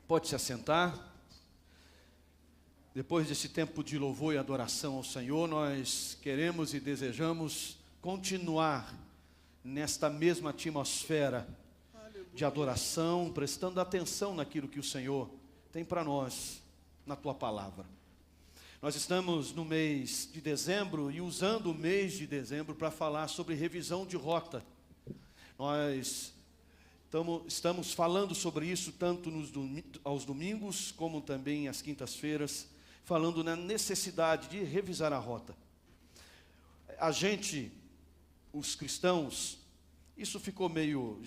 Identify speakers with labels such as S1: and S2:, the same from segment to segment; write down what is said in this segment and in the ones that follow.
S1: Pode se assentar. Depois desse tempo de louvor e adoração ao Senhor, nós queremos e desejamos continuar nesta mesma atmosfera de adoração, prestando atenção naquilo que o Senhor tem para nós, na Tua Palavra. Nós estamos no mês de dezembro e usando o mês de dezembro para falar sobre revisão de rota. Nós estamos falando sobre isso tanto aos domingos, como também às quintas-feiras, falando na necessidade de revisar a rota. A gente, os cristãos, isso ficou meio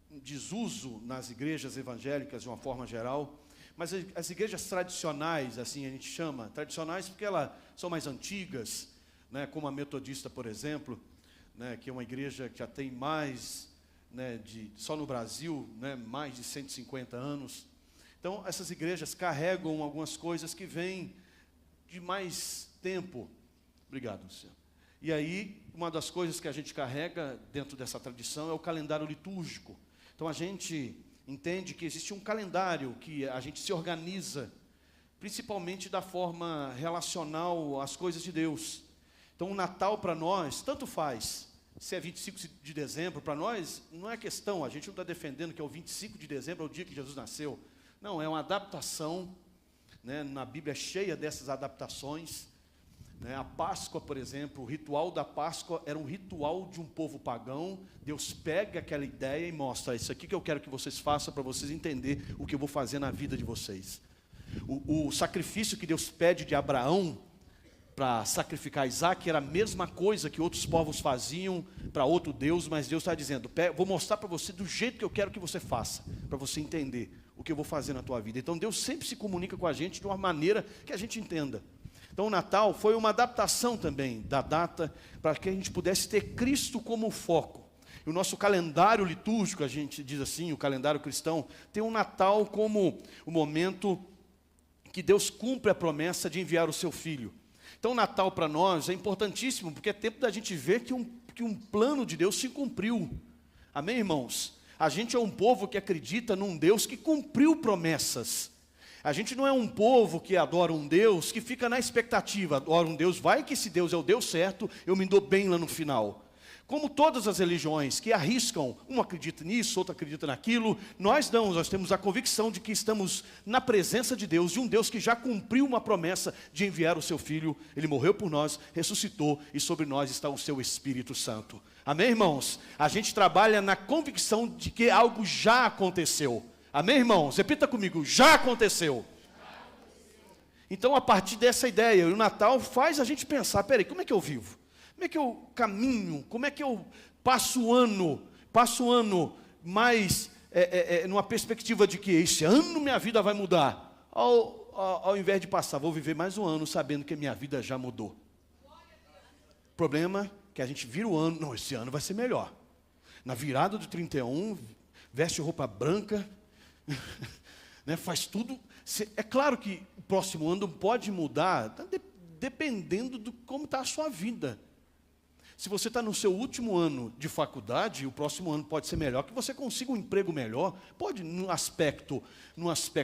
S1: em desuso nas igrejas evangélicas de uma forma geral, mas as igrejas tradicionais, assim a gente chama, tradicionais porque elas são mais antigas, né, como a metodista, por exemplo, né, que é uma igreja que já tem mais, né, só no Brasil, né, mais de 150 anos. Então, essas igrejas carregam algumas coisas que vêm de mais tempo. Obrigado, Luciano. E aí, uma das coisas que a gente carrega dentro dessa tradição é o calendário litúrgico. Então, a gente entende que existe um calendário que a gente se organiza, principalmente da forma relacional às coisas de Deus. Então, o Natal para nós, tanto faz, se é 25 de dezembro, para nós não é questão, a gente não está defendendo que é o 25 de dezembro, é o dia que Jesus nasceu. Não, é uma adaptação, né, na Bíblia é cheia dessas adaptações. Né, a Páscoa, por exemplo, o ritual da Páscoa era um ritual de um povo pagão. Deus pega aquela ideia e mostra, isso aqui que eu quero que vocês façam para vocês entenderem o que eu vou fazer na vida de vocês. O sacrifício que Deus pede de Abraão, para sacrificar Isaac, era a mesma coisa que outros povos faziam para outro Deus, mas Deus está dizendo, vou mostrar para você do jeito que eu quero que você faça, para você entender o que eu vou fazer na tua vida. Então Deus sempre se comunica com a gente de uma maneira que a gente entenda. Então o Natal foi uma adaptação também da data, para que a gente pudesse ter Cristo como foco. E o nosso calendário litúrgico, a gente diz assim, o calendário cristão, tem o Natal como o momento que Deus cumpre a promessa de enviar o seu Filho. Então, o Natal para nós é importantíssimo, porque é tempo da gente ver que um plano de Deus se cumpriu. Amém, irmãos? A gente é um povo que acredita num Deus que cumpriu promessas. A gente não é um povo que adora um Deus que fica na expectativa. Adora um Deus, vai que esse Deus é o Deus certo, eu me dou bem lá no final. Como todas as religiões que arriscam, um acredita nisso, outro acredita naquilo, nós temos a convicção de que estamos na presença de Deus, de um Deus que já cumpriu uma promessa de enviar o seu Filho. Ele morreu por nós, ressuscitou e sobre nós está o seu Espírito Santo. Amém, irmãos? A gente trabalha na convicção de que algo já aconteceu. Amém, irmãos? Repita comigo, já aconteceu. Então, a partir dessa ideia, o Natal faz a gente pensar, peraí, como é que eu vivo? Como é que eu caminho? Como é que eu passo o ano mais numa perspectiva de que esse ano minha vida vai mudar? Ao invés de passar, vou viver mais um ano sabendo que minha vida já mudou. O problema é que a gente vira o ano, não, esse ano vai ser melhor. Na virada do 31, veste roupa branca, né, faz tudo. É claro que o próximo ano pode mudar, dependendo de como está a sua vida. Se você está no seu último ano de faculdade, o próximo ano pode ser melhor, que você consiga um emprego melhor, pode no aspecto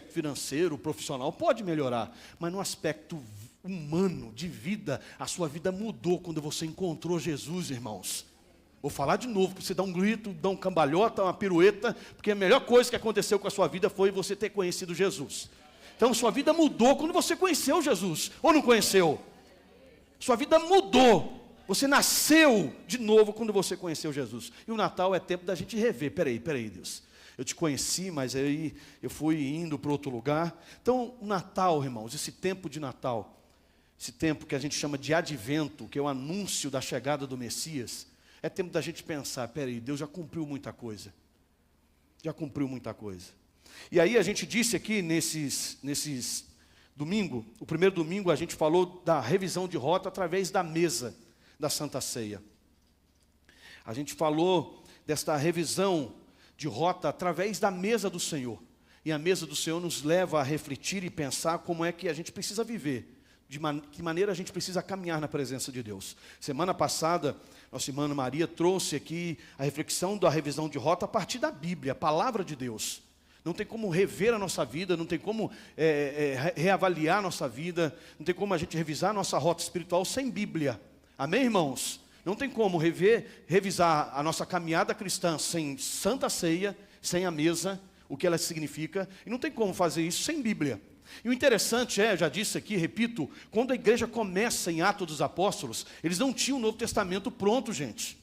S1: financeiro, profissional, pode melhorar, mas no aspecto humano, de vida, a sua vida mudou quando você encontrou Jesus, irmãos. Vou falar de novo, para você dar um grito, dar um cambalhota, uma pirueta, porque a melhor coisa que aconteceu com a sua vida foi você ter conhecido Jesus. Então, sua vida mudou quando você conheceu Jesus, ou não conheceu? Sua vida mudou. Você nasceu de novo quando você conheceu Jesus. E o Natal é tempo da gente rever. Peraí, Deus. Eu te conheci, mas aí eu fui indo para outro lugar. Então, o Natal, irmãos, esse tempo de Natal, esse tempo que a gente chama de advento, que é o anúncio da chegada do Messias, é tempo da gente pensar, peraí, Deus já cumpriu muita coisa. Já cumpriu muita coisa. E aí a gente disse aqui nesses domingo, o primeiro domingo a gente falou da revisão de rota através da mesa da Santa Ceia. A gente falou desta revisão de rota através da mesa do Senhor. E a mesa do Senhor nos leva a refletir e pensar como é que a gente precisa viver que maneira a gente precisa caminhar na presença de Deus. Semana passada, nossa irmã Ana Maria trouxe aqui a reflexão da revisão de rota a partir da Bíblia, a palavra de Deus. Não tem como rever a nossa vida, não tem como reavaliar a nossa vida, não tem como a gente revisar a nossa rota espiritual sem Bíblia. Amém, irmãos? Não tem como revisar a nossa caminhada cristã sem Santa Ceia, sem a mesa, o que ela significa, e não tem como fazer isso sem Bíblia. E o interessante já disse aqui, repito, quando a igreja começa em Atos dos Apóstolos, eles não tinham o Novo Testamento pronto, gente.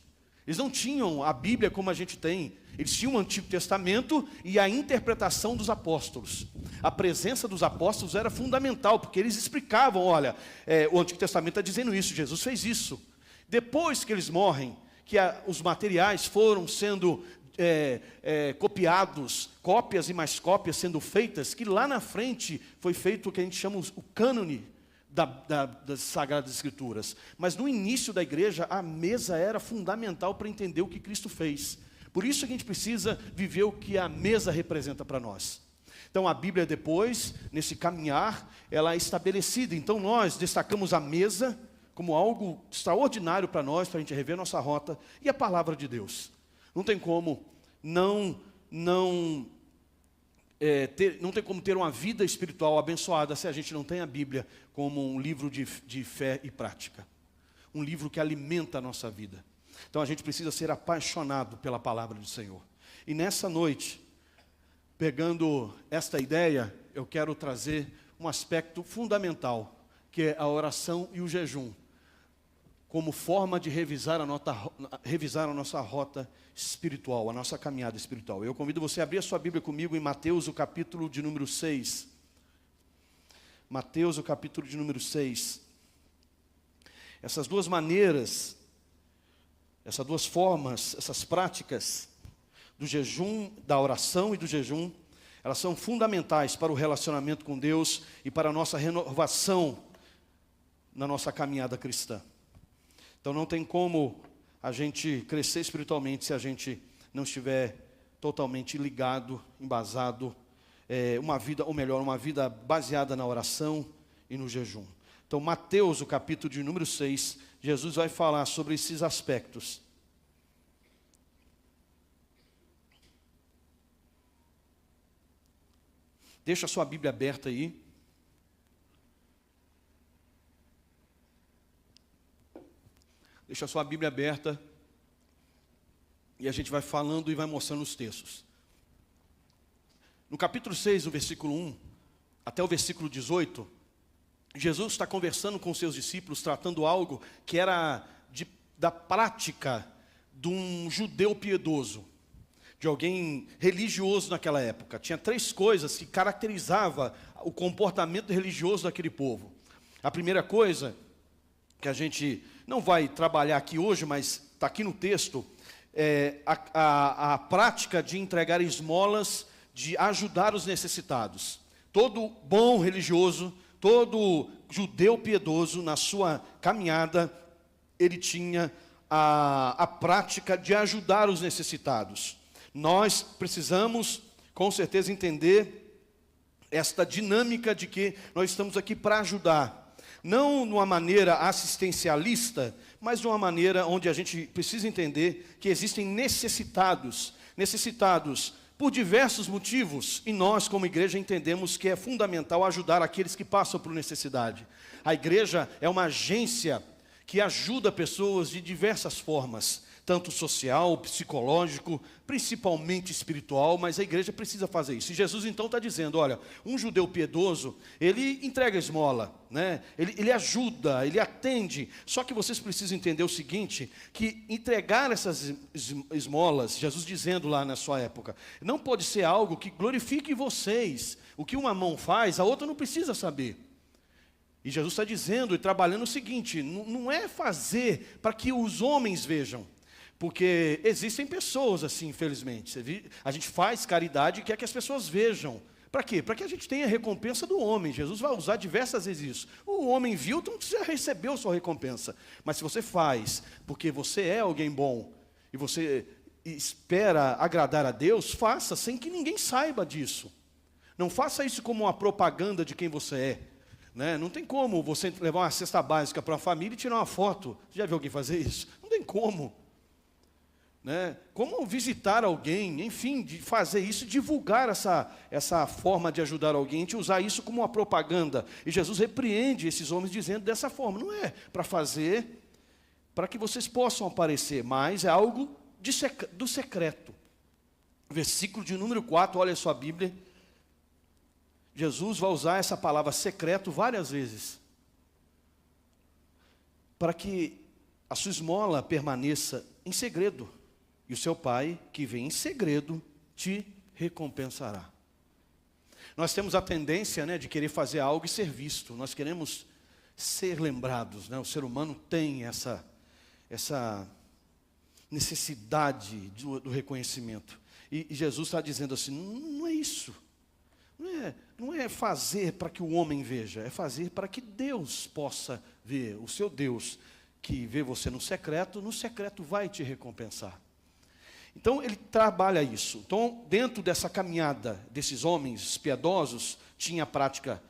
S1: Eles não tinham a Bíblia como a gente tem. Eles tinham o Antigo Testamento e a interpretação dos apóstolos. A presença dos apóstolos era fundamental, porque eles explicavam, olha, o Antigo Testamento está dizendo isso, Jesus fez isso. Depois que eles morrem, que os materiais foram sendo copiados, cópias e mais cópias sendo feitas, que lá na frente foi feito o que a gente chama o cânone das Sagradas Escrituras. Mas no início da igreja, a mesa era fundamental para entender o que Cristo fez. Por isso que a gente precisa viver o que a mesa representa para nós. Então a Bíblia depois, nesse caminhar, ela é estabelecida. Então nós destacamos a mesa como algo extraordinário para nós, para a gente rever nossa rota, e a palavra de Deus. Não tem como não tem como ter uma vida espiritual abençoada se a gente não tem a Bíblia como um livro de fé e prática. Um livro que alimenta a nossa vida. Então a gente precisa ser apaixonado pela palavra do Senhor. E nessa noite, pegando esta ideia, eu quero trazer um aspecto fundamental, que é a oração e o jejum, como forma de revisar a nossa rota espiritual, a nossa caminhada espiritual. Eu convido você a abrir a sua Bíblia comigo em Mateus, o capítulo de número 6. Mateus, o capítulo de número 6. Essas duas maneiras, essas duas formas, essas práticas do jejum, da oração e do jejum, elas são fundamentais para o relacionamento com Deus e para a nossa renovação na nossa caminhada cristã. Então não tem como a gente crescer espiritualmente se a gente não estiver totalmente ligado, embasado, uma vida baseada na oração e no jejum. Então Mateus, o capítulo de número 6, Jesus vai falar sobre esses aspectos. Deixa a sua Bíblia aberta aí. Deixa a sua Bíblia aberta e a gente vai falando e vai mostrando os textos. No capítulo 6, o versículo 1, até o versículo 18, Jesus está conversando com os seus discípulos, tratando algo que era da prática de um judeu piedoso, de alguém religioso naquela época. Tinha 3 coisas que caracterizavam o comportamento religioso daquele povo. A primeira coisa, que a gente não vai trabalhar aqui hoje, mas está aqui no texto, a prática de entregar esmolas, de ajudar os necessitados. Todo bom religioso, todo judeu piedoso, na sua caminhada, ele tinha a prática de ajudar os necessitados. Nós precisamos, com certeza, entender esta dinâmica de que nós estamos aqui para ajudar. Não de uma maneira assistencialista, mas de uma maneira onde a gente precisa entender que existem necessitados por diversos motivos, e nós, como igreja, entendemos que é fundamental ajudar aqueles que passam por necessidade. A igreja é uma agência que ajuda pessoas de diversas formas, tanto social, psicológico, principalmente espiritual, mas a igreja precisa fazer isso. E Jesus então está dizendo, olha, um judeu piedoso, ele entrega esmola, né? Ele ajuda, ele atende, só que vocês precisam entender o seguinte, que entregar essas esmolas, Jesus dizendo lá na sua época, não pode ser algo que glorifique vocês. O que uma mão faz, a outra não precisa saber. E Jesus está dizendo e trabalhando o seguinte, não é fazer para que os homens vejam, porque existem pessoas assim, infelizmente. A gente faz caridade e quer que as pessoas vejam. Para quê? Para que a gente tenha a recompensa do homem. Jesus vai usar diversas vezes isso. O homem viu, então você já recebeu sua recompensa. Mas se você faz porque você é alguém bom e você espera agradar a Deus, faça sem que ninguém saiba disso. Não faça isso como uma propaganda de quem você é. né? Não tem como você levar uma cesta básica para uma família e tirar uma foto. Você já viu alguém fazer isso? Não tem como. Né? Como visitar alguém, enfim, de fazer isso, divulgar essa forma de ajudar alguém, de usar isso como uma propaganda. E Jesus repreende esses homens dizendo dessa forma, não é para fazer, para que vocês possam aparecer, mas é algo do secreto. Versículo de número 4, olha a sua Bíblia. Jesus vai usar essa palavra secreto várias vezes, para que a sua esmola permaneça em segredo. E o seu Pai, que vem em segredo, te recompensará. Nós temos a tendência, né, de querer fazer algo e ser visto. Nós queremos ser lembrados, né? O ser humano tem essa necessidade do reconhecimento. E Jesus está dizendo assim, não é isso. Não é fazer para que o homem veja, é fazer para que Deus possa ver. O seu Deus, que vê você no secreto vai te recompensar. Então, ele trabalha isso. Então, dentro dessa caminhada desses homens piedosos, tinha a prática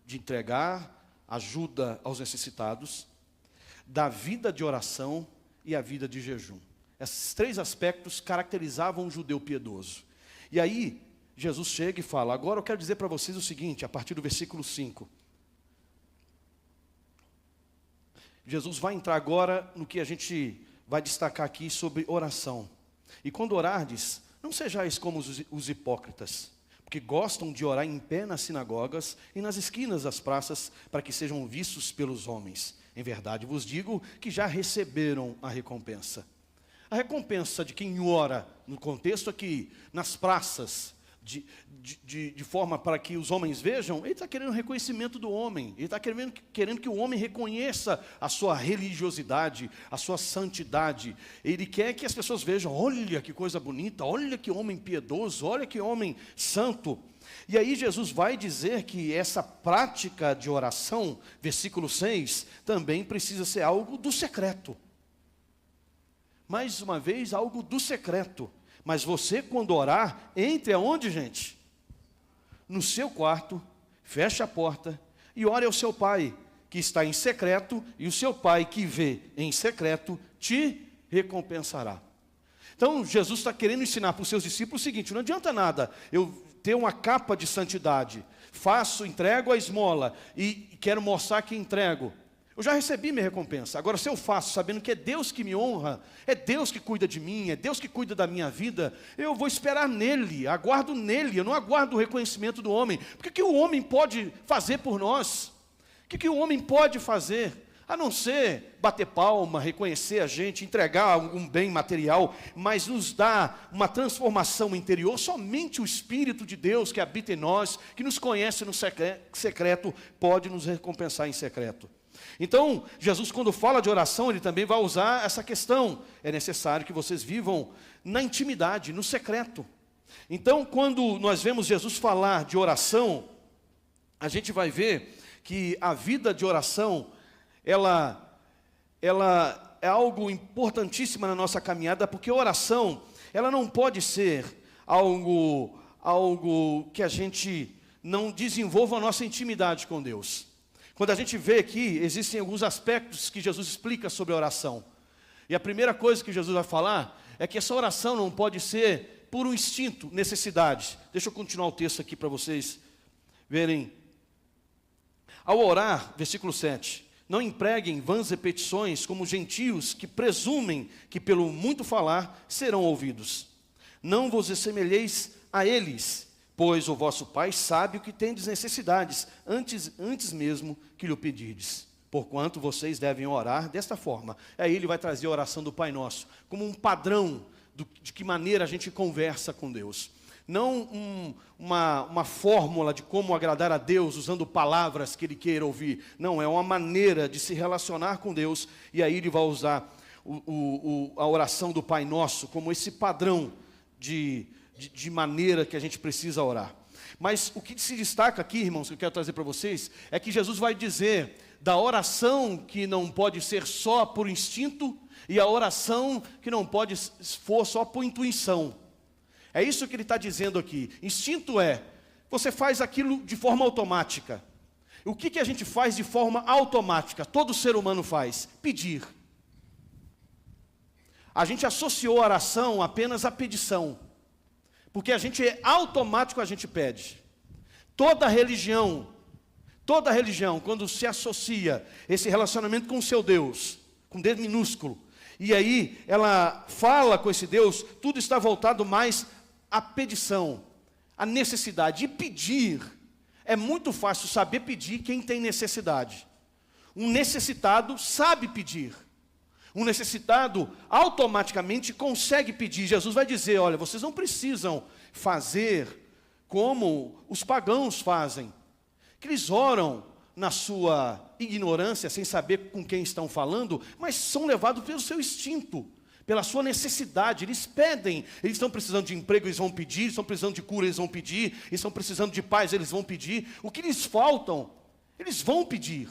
S1: de entregar ajuda aos necessitados, da vida de oração e a vida de jejum. Esses três aspectos caracterizavam um judeu piedoso. E aí, Jesus chega e fala, agora eu quero dizer para vocês o seguinte, a partir do versículo 5. Jesus vai entrar agora no que a gente vai destacar aqui sobre oração. E quando orardes, não sejais como os hipócritas, porque gostam de orar em pé nas sinagogas e nas esquinas das praças, para que sejam vistos pelos homens. Em verdade vos digo que já receberam a recompensa. A recompensa de quem ora, no contexto aqui, nas praças, de forma para que os homens vejam, ele está querendo reconhecimento do homem, ele está querendo que o homem reconheça a sua religiosidade, a sua santidade. Ele quer que as pessoas vejam, olha que coisa bonita, olha que homem piedoso, olha que homem santo. E aí Jesus vai dizer que essa prática de oração, versículo 6, também precisa ser algo do secreto. Mais uma vez, algo do secreto. Mas você, quando orar, entre aonde, gente? No seu quarto, feche a porta e ore ao seu Pai, que está em secreto, e o seu Pai, que vê em secreto, te recompensará. Então, Jesus está querendo ensinar para os seus discípulos o seguinte, não adianta nada eu ter uma capa de santidade, entrego a esmola e quero mostrar que entrego. Eu já recebi minha recompensa. Agora, se eu faço sabendo que é Deus que me honra, é Deus que cuida de mim, é Deus que cuida da minha vida, eu vou esperar nele, aguardo nele, eu não aguardo o reconhecimento do homem. Porque o que o homem pode fazer por nós? O que o homem pode fazer? A não ser bater palma, reconhecer a gente, entregar algum bem material, mas nos dá uma transformação interior. Somente o Espírito de Deus que habita em nós, que nos conhece no secreto, pode nos recompensar em secreto. Então, Jesus, quando fala de oração, ele também vai usar essa questão. É necessário que vocês vivam na intimidade, no secreto. Então, quando nós vemos Jesus falar de oração, a gente vai ver que a vida de oração, ela é algo importantíssimo na nossa caminhada, porque a oração, ela não pode ser algo que a gente não desenvolva a nossa intimidade com Deus. Quando a gente vê aqui, existem alguns aspectos que Jesus explica sobre a oração. E a primeira coisa que Jesus vai falar é que essa oração não pode ser por um instinto, necessidade. Deixa eu continuar o texto aqui para vocês verem. Ao orar, versículo 7, não empreguem vãs repetições como gentios que presumem que pelo muito falar serão ouvidos. Não vos assemelheis a eles, pois o vosso Pai sabe o que tendes necessidades, antes mesmo que lhe pedirdes. Porquanto vocês devem orar desta forma. Aí ele vai trazer a oração do Pai Nosso, como um padrão de que maneira a gente conversa com Deus. Não uma fórmula de como agradar a Deus, usando palavras que Ele queira ouvir. Não, é uma maneira de se relacionar com Deus. E aí ele vai usar a oração do Pai Nosso como esse padrão de maneira que a gente precisa orar. Mas o que se destaca aqui, irmãos, que eu quero trazer para vocês, é que Jesus vai dizer da oração que não pode ser só por instinto e a oração que não pode for só por intuição. É isso que ele está dizendo aqui. Instinto é, você faz aquilo de forma automática. O que a gente faz de forma automática? Todo ser humano faz: pedir. A gente associou a oração apenas à pedição, porque a gente é automático, a gente pede. Toda religião, quando se associa esse relacionamento com o seu Deus, com D minúsculo, e aí ela fala com esse Deus, tudo está voltado mais à pedição, à necessidade. E pedir, é muito fácil saber pedir quem tem necessidade. Um necessitado sabe pedir. Um necessitado automaticamente consegue pedir. Jesus vai dizer, olha, vocês não precisam fazer como os pagãos fazem, que eles oram na sua ignorância, sem saber com quem estão falando, mas são levados pelo seu instinto, pela sua necessidade. Eles pedem, eles estão precisando de emprego, eles vão pedir, eles estão precisando de cura, eles vão pedir, eles estão precisando de paz, eles vão pedir. O que lhes faltam, eles vão pedir.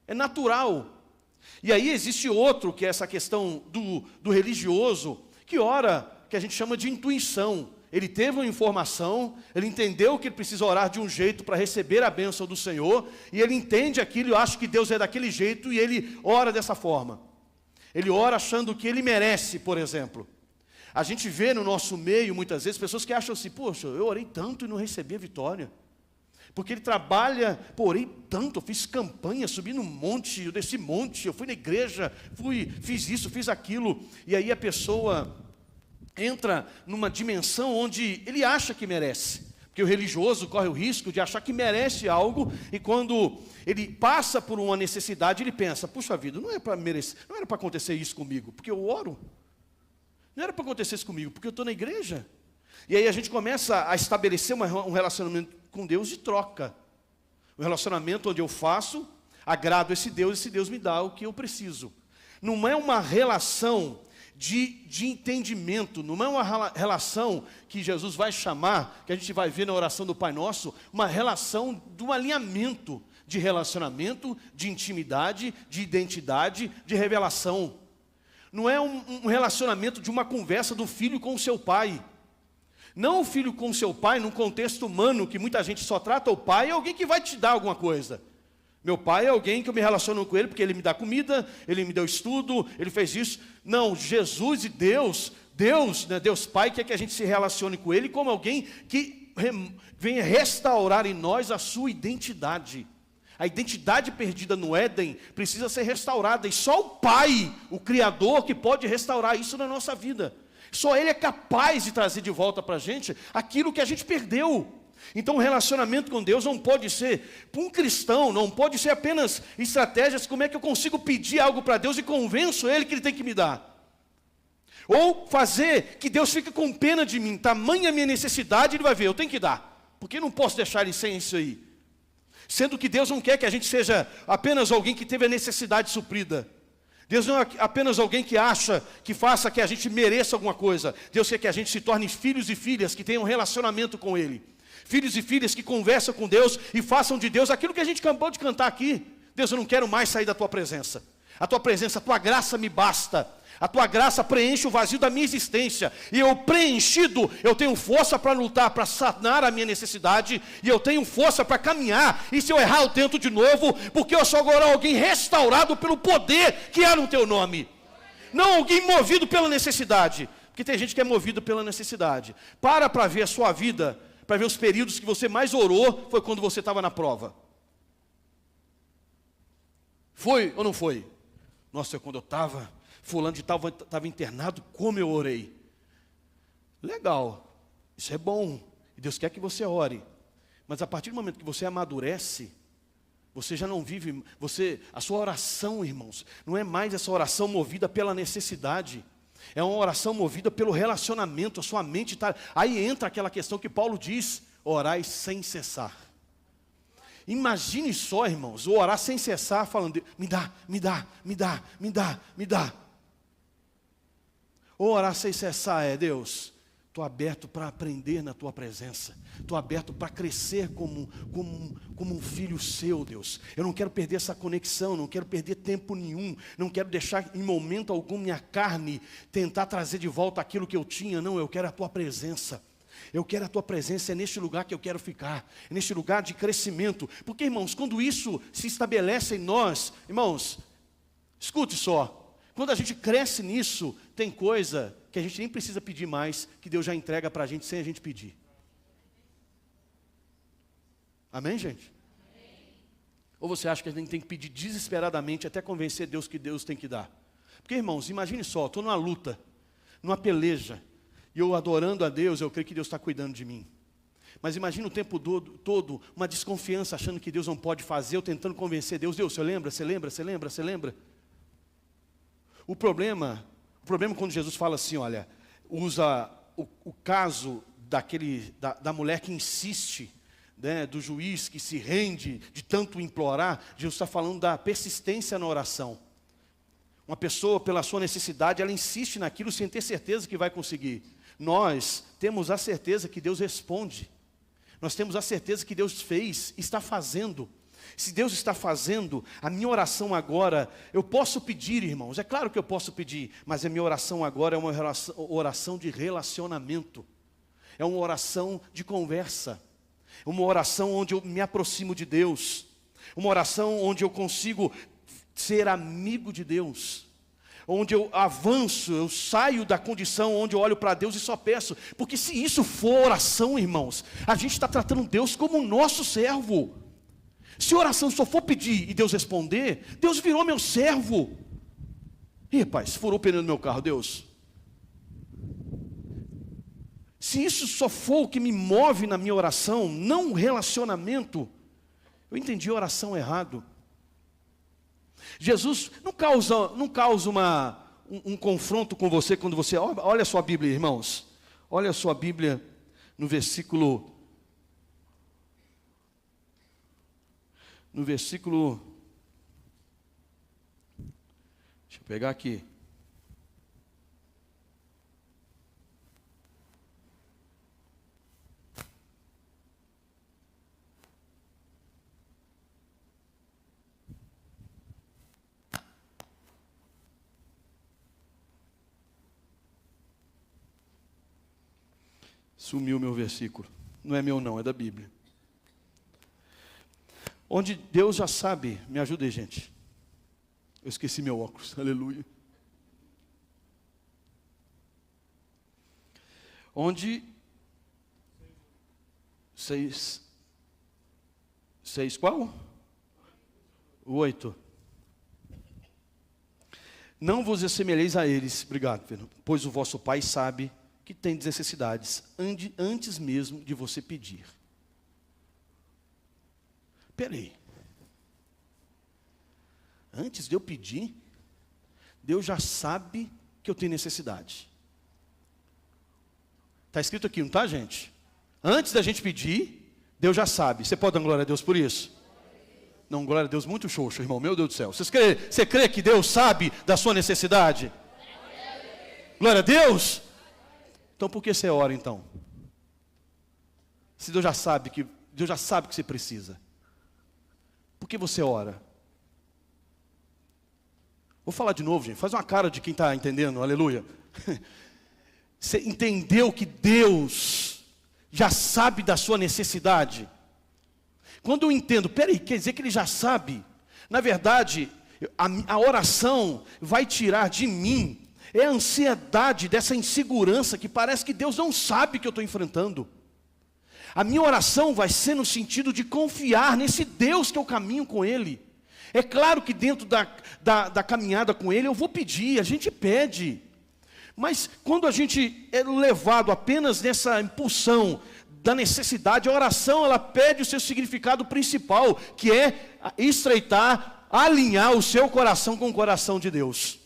S1: É natural. E aí existe outro, que é essa questão do religioso, que ora, que a gente chama de intuição. Ele teve uma informação, ele entendeu que ele precisa orar de um jeito para receber a bênção do Senhor, e ele entende aquilo, eu acho que Deus é daquele jeito, e ele ora dessa forma. Ele ora achando que ele merece, por exemplo. A gente vê no nosso meio, muitas vezes, pessoas que acham assim, poxa, eu orei tanto e não recebi a vitória. Porque ele trabalha, pô, orei tanto, eu fiz campanha, subi no monte, eu desci monte, eu fui na igreja, fiz isso, fiz aquilo, e aí a pessoa entra numa dimensão onde ele acha que merece. Porque o religioso corre o risco de achar que merece algo, e quando ele passa por uma necessidade, ele pensa, puxa vida, não é para merecer, não era para acontecer isso comigo, porque eu oro. Não era para acontecer isso comigo, porque eu estou na igreja. E aí a gente começa a estabelecer um relacionamento com Deus de troca. Um relacionamento onde eu faço, agrado esse Deus me dá o que eu preciso. Não é uma relação de entendimento, não é uma relação que Jesus vai chamar, que a gente vai ver na oração do Pai Nosso, uma relação de um alinhamento de relacionamento, de intimidade, de identidade, de revelação. Não é um relacionamento de uma conversa do filho com o seu pai. Não o filho com o seu pai, num contexto humano, que muita gente só trata o pai, é alguém que vai te dar alguma coisa. Meu pai é alguém que eu me relaciono com ele, porque ele me dá comida, ele me deu estudo, ele fez isso. Não, Jesus e Deus, né, Deus Pai, quer que a gente se relacione com ele como alguém que venha restaurar em nós a sua identidade. A identidade perdida no Éden precisa ser restaurada, e só o Pai, o Criador, que pode restaurar isso na nossa vida. Só Ele é capaz de trazer de volta para a gente aquilo que a gente perdeu. Então o relacionamento com Deus não pode ser, para um cristão, não pode ser apenas estratégias, como é que eu consigo pedir algo para Deus e convenço Ele que Ele tem que me dar. Ou fazer que Deus fique com pena de mim, tamanha a minha necessidade, Ele vai ver, eu tenho que dar, porque eu não posso deixar Ele sem isso aí. Sendo que Deus não quer que a gente seja apenas alguém que teve a necessidade suprida. Deus não é apenas alguém que acha, que faça que a gente mereça alguma coisa. Deus quer que a gente se torne filhos e filhas que tenham um relacionamento com Ele. Filhos e filhas que conversam com Deus e façam de Deus aquilo que a gente acabou de cantar aqui. Deus, eu não quero mais sair da Tua presença. A Tua presença, a Tua graça me basta. A Tua graça preenche o vazio da minha existência. E eu preenchido, eu tenho força para lutar, para sanar a minha necessidade. E eu tenho força para caminhar. E se eu errar, eu tento de novo. Porque eu sou agora alguém restaurado pelo poder que há no Teu nome. Não alguém movido pela necessidade. Porque tem gente que é movido pela necessidade. Para ver a sua vida, para ver os períodos que você mais orou, foi quando você estava na prova. Foi ou não foi? Nossa, quando eu estava... Fulano de tal estava internado, como eu orei. Legal, isso é bom. E Deus quer que você ore. Mas a partir do momento que você amadurece, você já não vive, a sua oração, irmãos, não é mais essa oração movida pela necessidade. É uma oração movida pelo relacionamento, a sua mente está... Aí entra aquela questão que Paulo diz, orai sem cessar. Imagine só, irmãos, o orar sem cessar, falando, me dá, me dá, me dá, me dá, me dá. Orar sem cessar Deus, estou aberto para aprender na Tua presença. Estou aberto para crescer como um filho seu, Deus. Eu não quero perder essa conexão, não quero perder tempo nenhum. Não quero deixar em momento algum minha carne tentar trazer de volta aquilo que eu tinha. Não, eu quero a Tua presença. Eu quero a tua presença, é neste lugar que eu quero ficar, é neste lugar de crescimento. Porque, irmãos, quando isso se estabelece em nós, irmãos, escute só, quando a gente cresce nisso, tem coisa que a gente nem precisa pedir mais, que Deus já entrega para a gente sem a gente pedir. Amém, gente? Amém. Ou você acha que a gente tem que pedir desesperadamente até convencer Deus que Deus tem que dar? Porque, irmãos, imagine só, estou numa luta, numa peleja, e eu adorando a Deus, eu creio que Deus está cuidando de mim. Mas imagina o tempo todo uma desconfiança, achando que Deus não pode fazer, eu tentando convencer Deus. Deus, você lembra? O problema quando Jesus fala assim, olha, usa o caso da mulher que insiste, né, do juiz que se rende de tanto implorar. Jesus está falando da persistência na oração. Uma pessoa, pela sua necessidade, ela insiste naquilo sem ter certeza que vai conseguir. Nós temos a certeza que Deus responde. Nós temos a certeza que Deus fez, está fazendo. Se Deus está fazendo, a minha oração agora, eu posso pedir, irmãos, é claro que eu posso pedir, mas a minha oração agora é uma oração de relacionamento. É uma oração de conversa. Uma oração onde eu me aproximo de Deus. Uma oração onde eu consigo ser amigo de Deus. Onde eu avanço, eu saio da condição onde eu olho para Deus e só peço. Porque se isso for oração, irmãos, a gente está tratando Deus como nosso servo. Se oração só for pedir e Deus responder, Deus virou meu servo. Ih, rapaz, furou o pneu do meu carro, Deus. Se isso só for o que me move na minha oração, não o relacionamento, eu entendi a oração errado. Jesus não causa um confronto com você quando você... Olha a sua Bíblia, irmãos. Olha a sua Bíblia no versículo... Deixa eu pegar aqui. Sumiu o meu versículo. Não é meu não, é da Bíblia. Onde Deus já sabe, me ajuda aí, gente. Eu esqueci meu óculos, aleluia. Onde... Seis qual? 8. Não vos assemelheis a eles, obrigado, Pedro, pois o vosso Pai sabe que tem necessidades, antes mesmo de você pedir. Espera aí. Antes de eu pedir, Deus já sabe que eu tenho necessidade. Está escrito aqui, não está, gente? Antes da gente pedir, Deus já sabe. Você pode dar glória a Deus por isso? Não, glória a Deus muito xoxo, irmão. Meu Deus do céu. Você crê que Deus sabe da sua necessidade? Glória a Deus? Então por que você ora então? Se Deus já sabe que você precisa. Por que você ora? Vou falar de novo, gente. Faz uma cara de quem está entendendo, aleluia. Você entendeu que Deus já sabe da sua necessidade? Quando eu entendo, peraí, quer dizer que Ele já sabe? Na verdade, a oração vai tirar de mim a ansiedade dessa insegurança que parece que Deus não sabe que eu estou enfrentando. A minha oração vai ser no sentido de confiar nesse Deus que eu caminho com Ele. É claro que dentro da caminhada com Ele eu vou pedir, a gente pede. Mas quando a gente é levado apenas nessa impulsão da necessidade, a oração ela perde o seu significado principal, que é estreitar, alinhar o seu coração com o coração de Deus.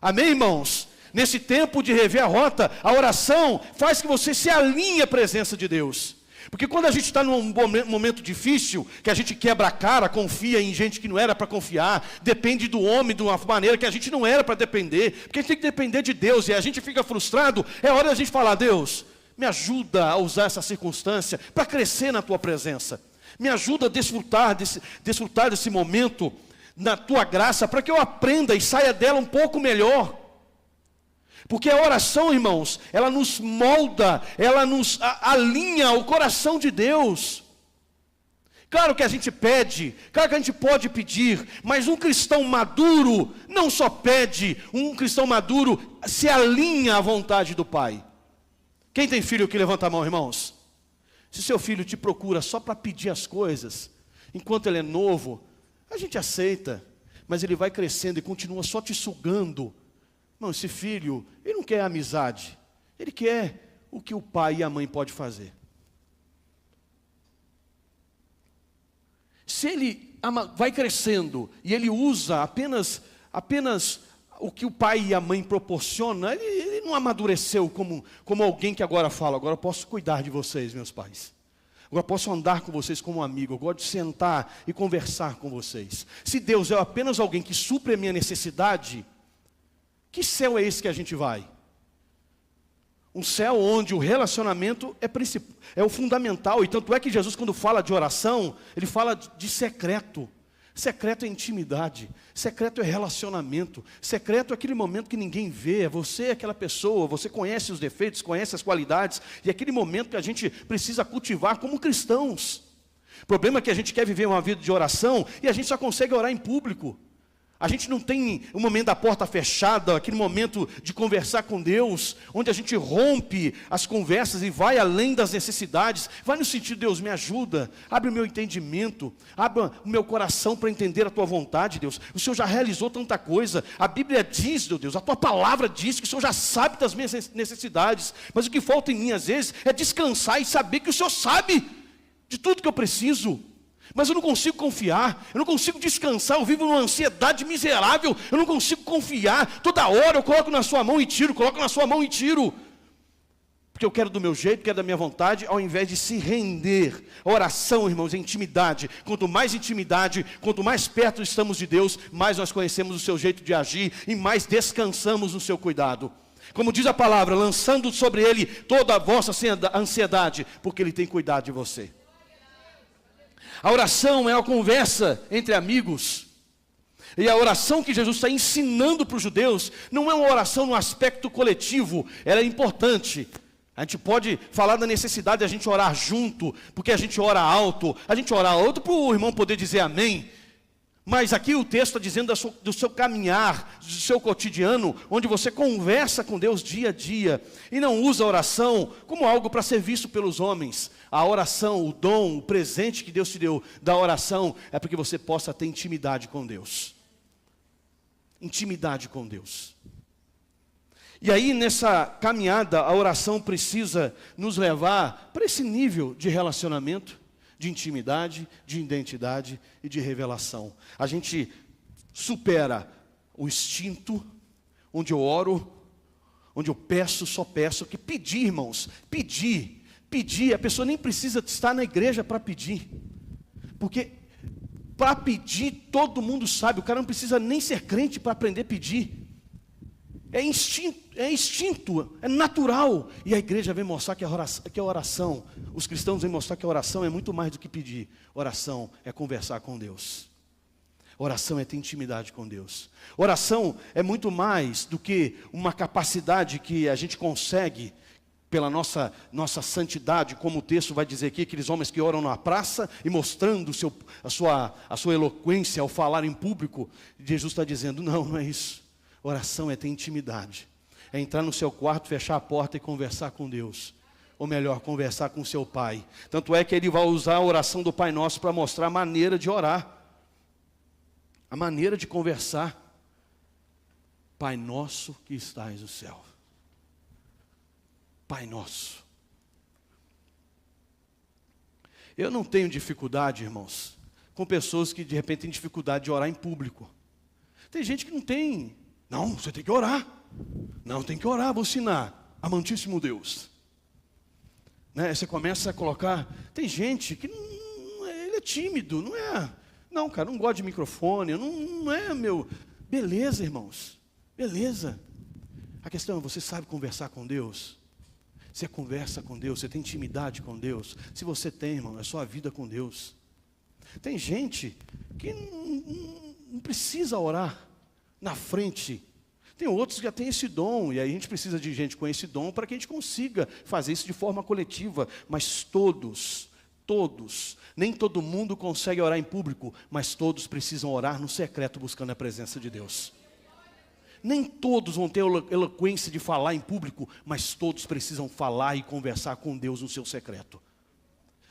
S1: Amém, irmãos? Nesse tempo de rever a rota, a oração faz que você se alinhe à presença de Deus. Porque quando a gente está num momento difícil, que a gente quebra a cara, confia em gente que não era para confiar, depende do homem de uma maneira que a gente não era para depender, porque a gente tem que depender de Deus, e a gente fica frustrado, é hora da gente falar: Deus, me ajuda a usar essa circunstância para crescer na Tua presença. Me ajuda a desfrutar desse momento na Tua graça, para que eu aprenda e saia dela um pouco melhor. Porque a oração, irmãos, ela nos molda, ela nos alinha ao coração de Deus. Claro que a gente pede, claro que a gente pode pedir, mas um cristão maduro não só pede, um cristão maduro se alinha à vontade do Pai. Quem tem filho que levanta a mão, irmãos? Se seu filho te procura só para pedir as coisas, enquanto ele é novo, a gente aceita, mas ele vai crescendo e continua só te sugando. Não, esse filho, ele não quer amizade, ele quer o que o pai e a mãe podem fazer. Se ele vai crescendo e ele usa apenas o que o pai e a mãe proporcionam, ele não amadureceu como alguém que agora fala, agora eu posso cuidar de vocês, meus pais. Agora eu posso andar com vocês como um amigo, eu gosto de sentar e conversar com vocês. Se Deus é apenas alguém que supre a minha necessidade, que céu é esse que a gente vai? Um céu onde o relacionamento é o fundamental. E tanto é que Jesus, quando fala de oração, ele fala de secreto. Secreto é intimidade, secreto é relacionamento, secreto é aquele momento que ninguém vê, é você aquela pessoa, você conhece os defeitos, conhece as qualidades, e é aquele momento que a gente precisa cultivar como cristãos. O problema é que a gente quer viver uma vida de oração e a gente só consegue orar em público. A gente não tem o momento da porta fechada, aquele momento de conversar com Deus, onde a gente rompe as conversas e vai além das necessidades, vai no sentido, Deus, me ajuda, abre o meu entendimento, abre o meu coração para entender a Tua vontade, Deus. O Senhor já realizou tanta coisa, a Bíblia diz, meu Deus, a Tua palavra diz que o Senhor já sabe das minhas necessidades, mas o que falta em mim às vezes é descansar e saber que o Senhor sabe de tudo que eu preciso. Mas eu não consigo confiar, eu não consigo descansar, eu vivo numa ansiedade miserável, eu não consigo confiar, toda hora eu coloco na sua mão e tiro, coloco na sua mão e tiro, porque eu quero do meu jeito, quero da minha vontade, ao invés de se render. A oração, irmãos, é intimidade. Quanto mais intimidade, quanto mais perto estamos de Deus, mais nós conhecemos o seu jeito de agir e mais descansamos no seu cuidado. Como diz a palavra, lançando sobre Ele toda a vossa ansiedade, porque Ele tem cuidado de você. A oração é uma conversa entre amigos. E a oração que Jesus está ensinando para os judeus não é uma oração no aspecto coletivo, ela é importante. A gente pode falar da necessidade de a gente orar junto, porque a gente ora alto para o irmão poder dizer amém. Mas aqui o texto está dizendo do seu caminhar, do seu cotidiano, onde você conversa com Deus dia a dia, e não usa a oração como algo para ser visto pelos homens. A oração, o dom, o presente que Deus te deu da oração, é para que você possa ter intimidade com Deus. Intimidade com Deus. E aí nessa caminhada, a oração precisa nos levar para esse nível de relacionamento, de intimidade, de identidade e de revelação. A gente supera o instinto, onde eu oro, onde eu peço, só peço, que pedir, irmãos, pedir, a pessoa nem precisa estar na igreja para pedir, porque para pedir todo mundo sabe, o cara não precisa nem ser crente para aprender a pedir. É instinto, é natural. E a igreja vem mostrar que a oração, os cristãos vêm mostrar que a oração é muito mais do que pedir. Oração é conversar com Deus. Oração é ter intimidade com Deus. Oração é muito mais do que uma capacidade que a gente consegue pela nossa santidade, como o texto vai dizer aqui, aqueles homens que oram na praça e mostrando a sua eloquência ao falar em público. Jesus está dizendo, não é isso. Oração é ter intimidade, é entrar no seu quarto, fechar a porta e conversar com Deus, ou melhor, conversar com seu Pai. Tanto é que ele vai usar a oração do Pai Nosso para mostrar a maneira de orar, a maneira de conversar. Pai Nosso que estais no céu. Pai Nosso. Eu não tenho dificuldade, irmãos, com pessoas que de repente têm dificuldade de orar em público. Tem gente que não tem. Não, você tem que orar. Não, tem que orar, vou ensinar. Amantíssimo Deus. Né? Você começa a colocar. Tem gente que ele é tímido, não é. Não, cara, não gosta de microfone, não é meu. Beleza, irmãos. Beleza. A questão é, você sabe conversar com Deus? Você conversa com Deus, você tem intimidade com Deus? Se você tem, irmão, é só a vida com Deus. Tem gente que não precisa orar na frente. Tem outros que já têm esse dom, e aí a gente precisa de gente com esse dom para que a gente consiga fazer isso de forma coletiva. Mas todos, nem todo mundo consegue orar em público, mas todos precisam orar no secreto buscando a presença de Deus. Nem todos vão ter eloquência de falar em público, mas todos precisam falar e conversar com Deus no seu secreto.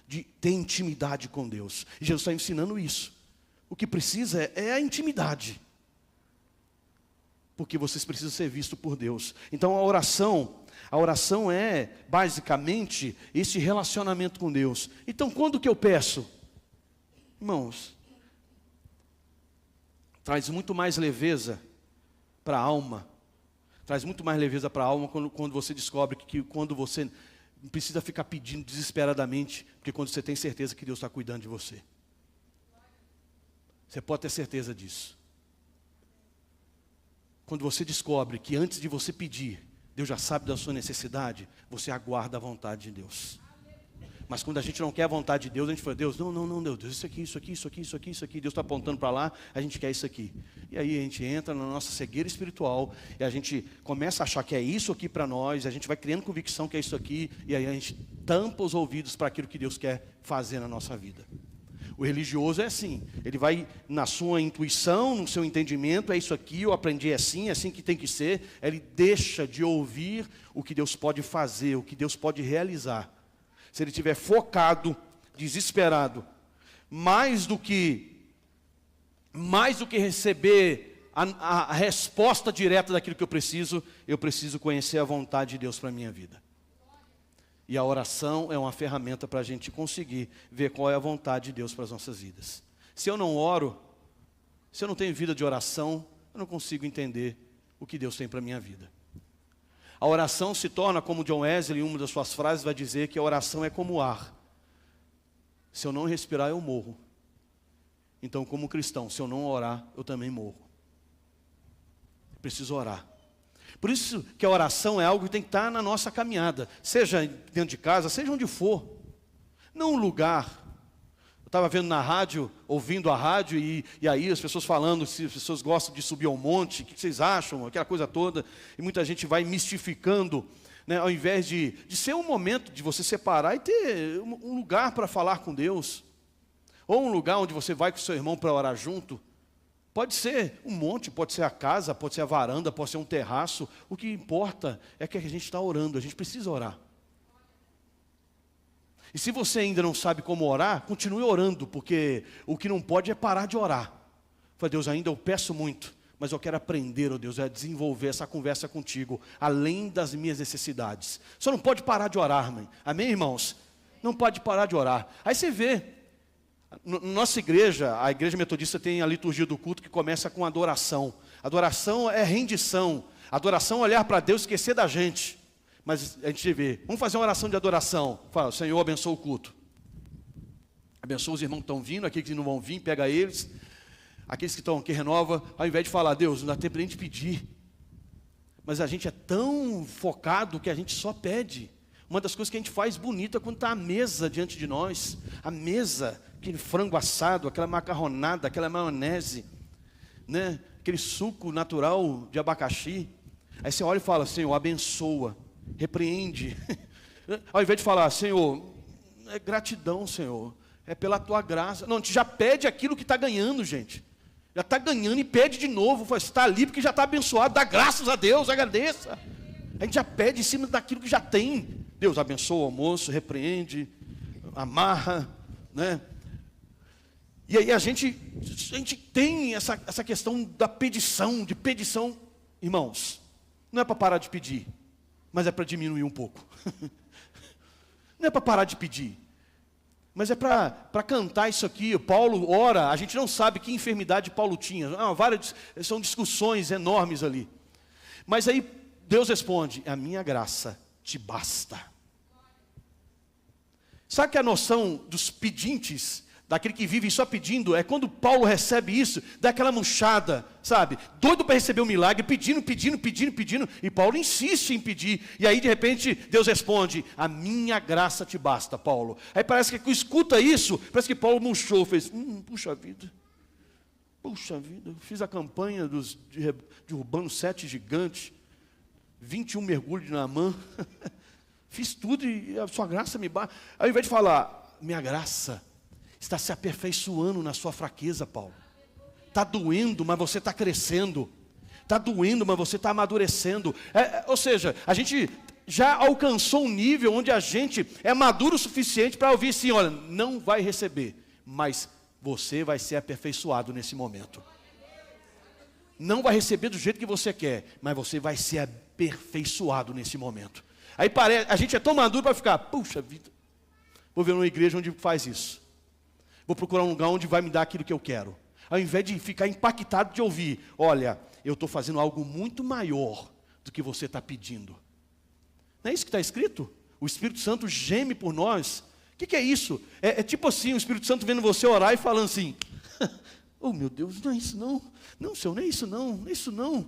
S1: De ter intimidade com Deus. E Jesus está ensinando isso. O que precisa é a intimidade. Porque vocês precisam ser vistos por Deus. Então a oração é basicamente esse relacionamento com Deus. Então quando que eu peço? Irmãos, traz muito mais leveza para a alma. Traz muito mais leveza para a alma quando você descobre que quando você não precisa ficar pedindo desesperadamente, porque quando você tem certeza que Deus está cuidando de você. Você pode ter certeza disso. Quando você descobre que antes de você pedir, Deus já sabe da sua necessidade, você aguarda a vontade de Deus. Mas quando a gente não quer a vontade de Deus, a gente fala, Deus, não, Deus, isso aqui, Deus está apontando para lá, a gente quer isso aqui. E aí a gente entra na nossa cegueira espiritual, e a gente começa a achar que é isso aqui para nós, a gente vai criando convicção que é isso aqui, e aí a gente tampa os ouvidos para aquilo que Deus quer fazer na nossa vida. O religioso é assim, ele vai na sua intuição, no seu entendimento, é isso aqui, eu aprendi assim, é assim que tem que ser, ele deixa de ouvir o que Deus pode fazer, o que Deus pode realizar. Se ele estiver focado, desesperado, mais do que receber a resposta direta daquilo que eu preciso conhecer a vontade de Deus para a minha vida. E a oração é uma ferramenta para a gente conseguir ver qual é a vontade de Deus para as nossas vidas. Se eu não oro, se eu não tenho vida de oração, eu não consigo entender o que Deus tem para a minha vida. A oração se torna, como John Wesley, em uma das suas frases, vai dizer que a oração é como o ar. Se eu não respirar, eu morro. Então, como cristão, se eu não orar, eu também morro. Preciso orar. Por isso que a oração é algo que tem que estar na nossa caminhada. Seja dentro de casa, seja onde for. Não um lugar. Eu estava vendo na rádio, ouvindo a rádio, e aí as pessoas falando, se as pessoas gostam de subir ao monte, o que vocês acham? Aquela coisa toda. E muita gente vai mistificando, né, ao invés de ser um momento de você separar e ter um lugar para falar com Deus. Ou um lugar onde você vai com o seu irmão para orar junto. Pode ser um monte, pode ser a casa, pode ser a varanda, pode ser um terraço. O que importa é que a gente está orando, a gente precisa orar. E se você ainda não sabe como orar, continue orando, porque o que não pode é parar de orar. Fala, Deus, ainda eu peço muito, mas eu quero aprender, oh Deus, a desenvolver essa conversa contigo, além das minhas necessidades. Só não pode parar de orar, mãe. Amém, irmãos? Não pode parar de orar. Aí você vê, nossa igreja, a igreja metodista tem a liturgia do culto que começa com adoração. Adoração é rendição. Adoração é olhar para Deus e esquecer da gente. Mas a gente vê, vamos fazer uma oração de adoração. Fala, Senhor, abençoa o culto. Abençoa os irmãos que estão vindo, aqueles que não vão vir, pega eles. Aqueles que estão aqui, renova. Ao invés de falar, Deus, não dá tempo nem de pedir. Mas a gente é tão focado que a gente só pede. Uma das coisas que a gente faz bonita quando está a mesa diante de nós. A mesa, aquele frango assado, aquela macarronada, aquela maionese, né? Aquele suco natural de abacaxi. Aí você olha e fala, Senhor, abençoa. Repreende. Ao invés de falar, Senhor, é gratidão, Senhor, é pela tua graça. Não, a gente já pede aquilo que está ganhando, gente. Já está ganhando e pede de novo. Você está ali porque já está abençoado. Dá graças a Deus, agradeça. A gente já pede em cima daquilo que já tem. Deus abençoa o almoço, repreende, amarra, né? E aí a gente tem essa questão da pedição, de pedição. Irmãos, não é para parar de pedir, mas é para diminuir um pouco. Não é para parar de pedir, mas é para cantar isso aqui. Paulo ora, a gente não sabe que enfermidade Paulo tinha. São discussões enormes ali. Mas aí Deus responde, a minha graça te basta. Sabe que a noção dos pedintes, daquele que vive só pedindo, é quando Paulo recebe isso, dá aquela murchada, sabe? Doido para receber um milagre, pedindo, e Paulo insiste em pedir, e aí de repente Deus responde, a minha graça te basta, Paulo. Aí parece que escuta isso, parece que Paulo murchou, fez, puxa vida, Puxa vida, eu fiz a campanha derrubando 7 gigantes, 21 mergulhos na mão, fiz tudo e a sua graça me basta. Ao invés de falar, minha graça está se aperfeiçoando na sua fraqueza, Paulo. Está doendo, mas você está crescendo. Está doendo, mas você está amadurecendo. Ou seja, a gente já alcançou um nível onde a gente é maduro o suficiente para ouvir assim, olha, não vai receber, mas você vai ser aperfeiçoado nesse momento. Não vai receber do jeito que você quer, mas você vai ser aperfeiçoado nesse momento. Aí a gente é tão maduro para ficar, puxa vida, vou ver uma igreja onde faz isso. Vou procurar um lugar onde vai me dar aquilo que eu quero. Ao invés de ficar impactado de ouvir, olha, eu estou fazendo algo muito maior do que você está pedindo. Não é isso que está escrito? O Espírito Santo geme por nós. O que é isso? É tipo assim, o Espírito Santo vendo você orar e falando assim, oh meu Deus, não é isso não. Não, Senhor, não é isso não, não é isso não.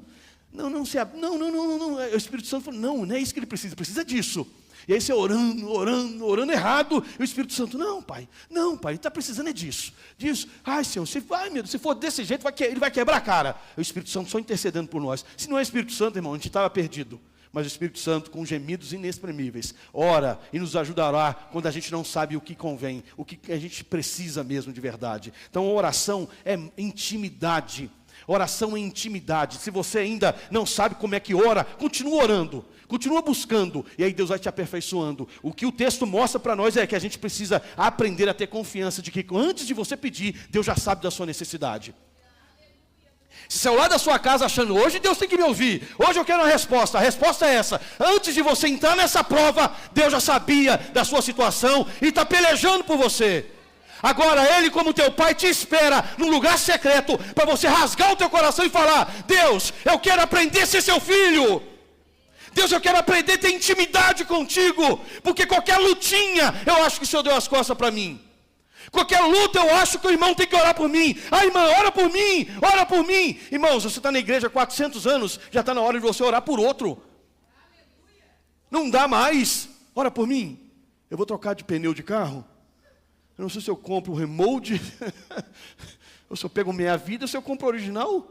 S1: Não, não. O Espírito Santo falou, não é isso que ele precisa disso. E aí você orando errado, e o Espírito Santo, não, pai, ele está precisando disso. Ai, Senhor, se for desse jeito, ele vai quebrar a cara. O Espírito Santo só intercedendo por nós. Se não é Espírito Santo, irmão, a gente estava perdido. Mas o Espírito Santo, com gemidos inexprimíveis, ora e nos ajudará quando a gente não sabe o que convém, o que a gente precisa mesmo de verdade. Então a oração é intimidade. Oração é intimidade. Se você ainda não sabe como é que ora, continua orando, continua buscando, e aí Deus vai te aperfeiçoando. O que o texto mostra para nós é que a gente precisa aprender a ter confiança de que antes de você pedir, Deus já sabe da sua necessidade. Se você é lá da sua casa achando, hoje Deus tem que me ouvir, hoje eu quero uma resposta, a resposta é essa. Antes de você entrar nessa prova, Deus já sabia da sua situação e está pelejando por você. Agora Ele, como teu Pai, te espera num lugar secreto para você rasgar o teu coração e falar, Deus, eu quero aprender a ser seu filho. Deus, eu quero aprender a ter intimidade contigo, porque qualquer lutinha, eu acho que o Senhor deu as costas para mim. Qualquer luta eu acho que o irmão tem que orar por mim. Ah, irmã, ora por mim, ora por mim. Irmãos, você está na igreja há 400 anos, já está na hora de você orar por outro. Não dá mais. Ora por mim. Eu vou trocar de pneu de carro. Eu não sei se eu compro o remold, ou se eu pego meia vida, ou se eu compro o original. Eu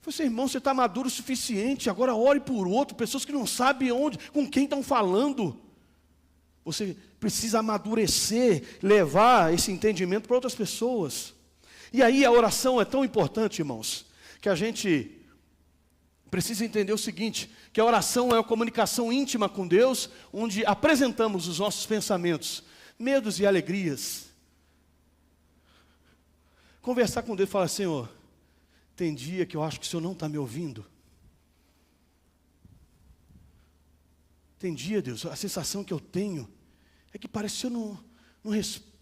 S1: falei assim, irmão, você está maduro o suficiente, agora ore por outro, pessoas que não sabem onde, com quem estão falando. Você precisa amadurecer, levar esse entendimento para outras pessoas. E aí a oração é tão importante, irmãos, que a gente precisa entender o seguinte, que a oração é uma comunicação íntima com Deus, onde apresentamos os nossos pensamentos, medos e alegrias. Conversar com Deus e falar, Senhor, tem dia que eu acho que o Senhor não está me ouvindo. Tem dia, Deus, a sensação que eu tenho é que parece que eu não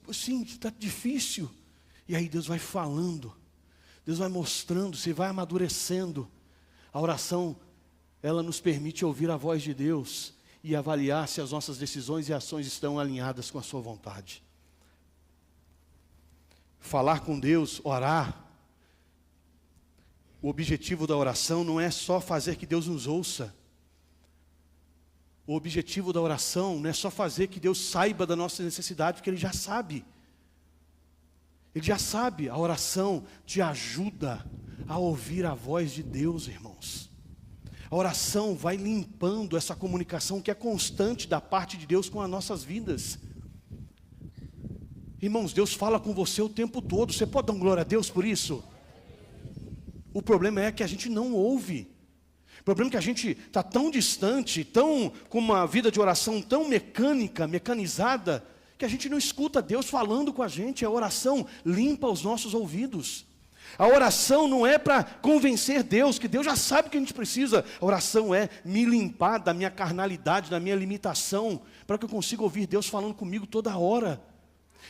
S1: assim, está difícil. E aí Deus vai falando, Deus vai mostrando, você vai amadurecendo. A oração, ela nos permite ouvir a voz de Deus e avaliar se as nossas decisões e ações estão alinhadas com a sua vontade. Falar com Deus, orar. O objetivo da oração não é só fazer que Deus nos ouça. O objetivo da oração não é só fazer que Deus saiba da nossa necessidade, porque Ele já sabe. Ele já sabe. A oração te ajuda a ouvir a voz de Deus, irmãos. A oração vai limpando essa comunicação que é constante da parte de Deus com as nossas vidas. Irmãos, Deus fala com você o tempo todo. Você pode dar glória a Deus por isso? O problema é que a gente não ouve. O problema é que a gente está tão distante, com uma vida de oração tão mecanizada, que a gente não escuta Deus falando com a gente. A oração limpa os nossos ouvidos. A oração não é para convencer Deus, que Deus já sabe o que a gente precisa. A oração é me limpar da minha carnalidade, da minha limitação, para que eu consiga ouvir Deus falando comigo toda hora.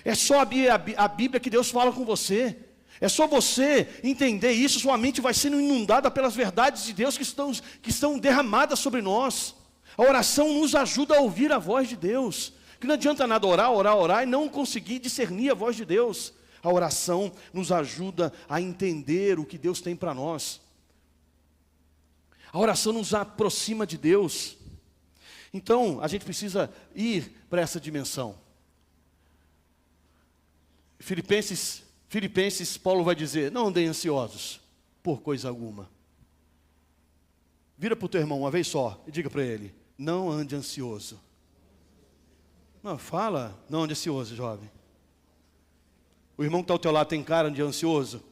S1: É só a Bíblia que Deus fala com você. É só você entender isso, sua mente vai sendo inundada pelas verdades de Deus que estão derramadas sobre nós. A oração nos ajuda a ouvir a voz de Deus. Que não adianta nada orar e não conseguir discernir a voz de Deus. A oração nos ajuda a entender o que Deus tem para nós. A oração nos aproxima de Deus. Então, a gente precisa ir para essa dimensão. Filipenses Filipenses, Paulo vai dizer, não andem ansiosos por coisa alguma. Vira para o teu irmão uma vez só e diga para ele, não ande ansioso. Não, fala, não ande ansioso, jovem. O irmão que está ao teu lado tem cara de ansioso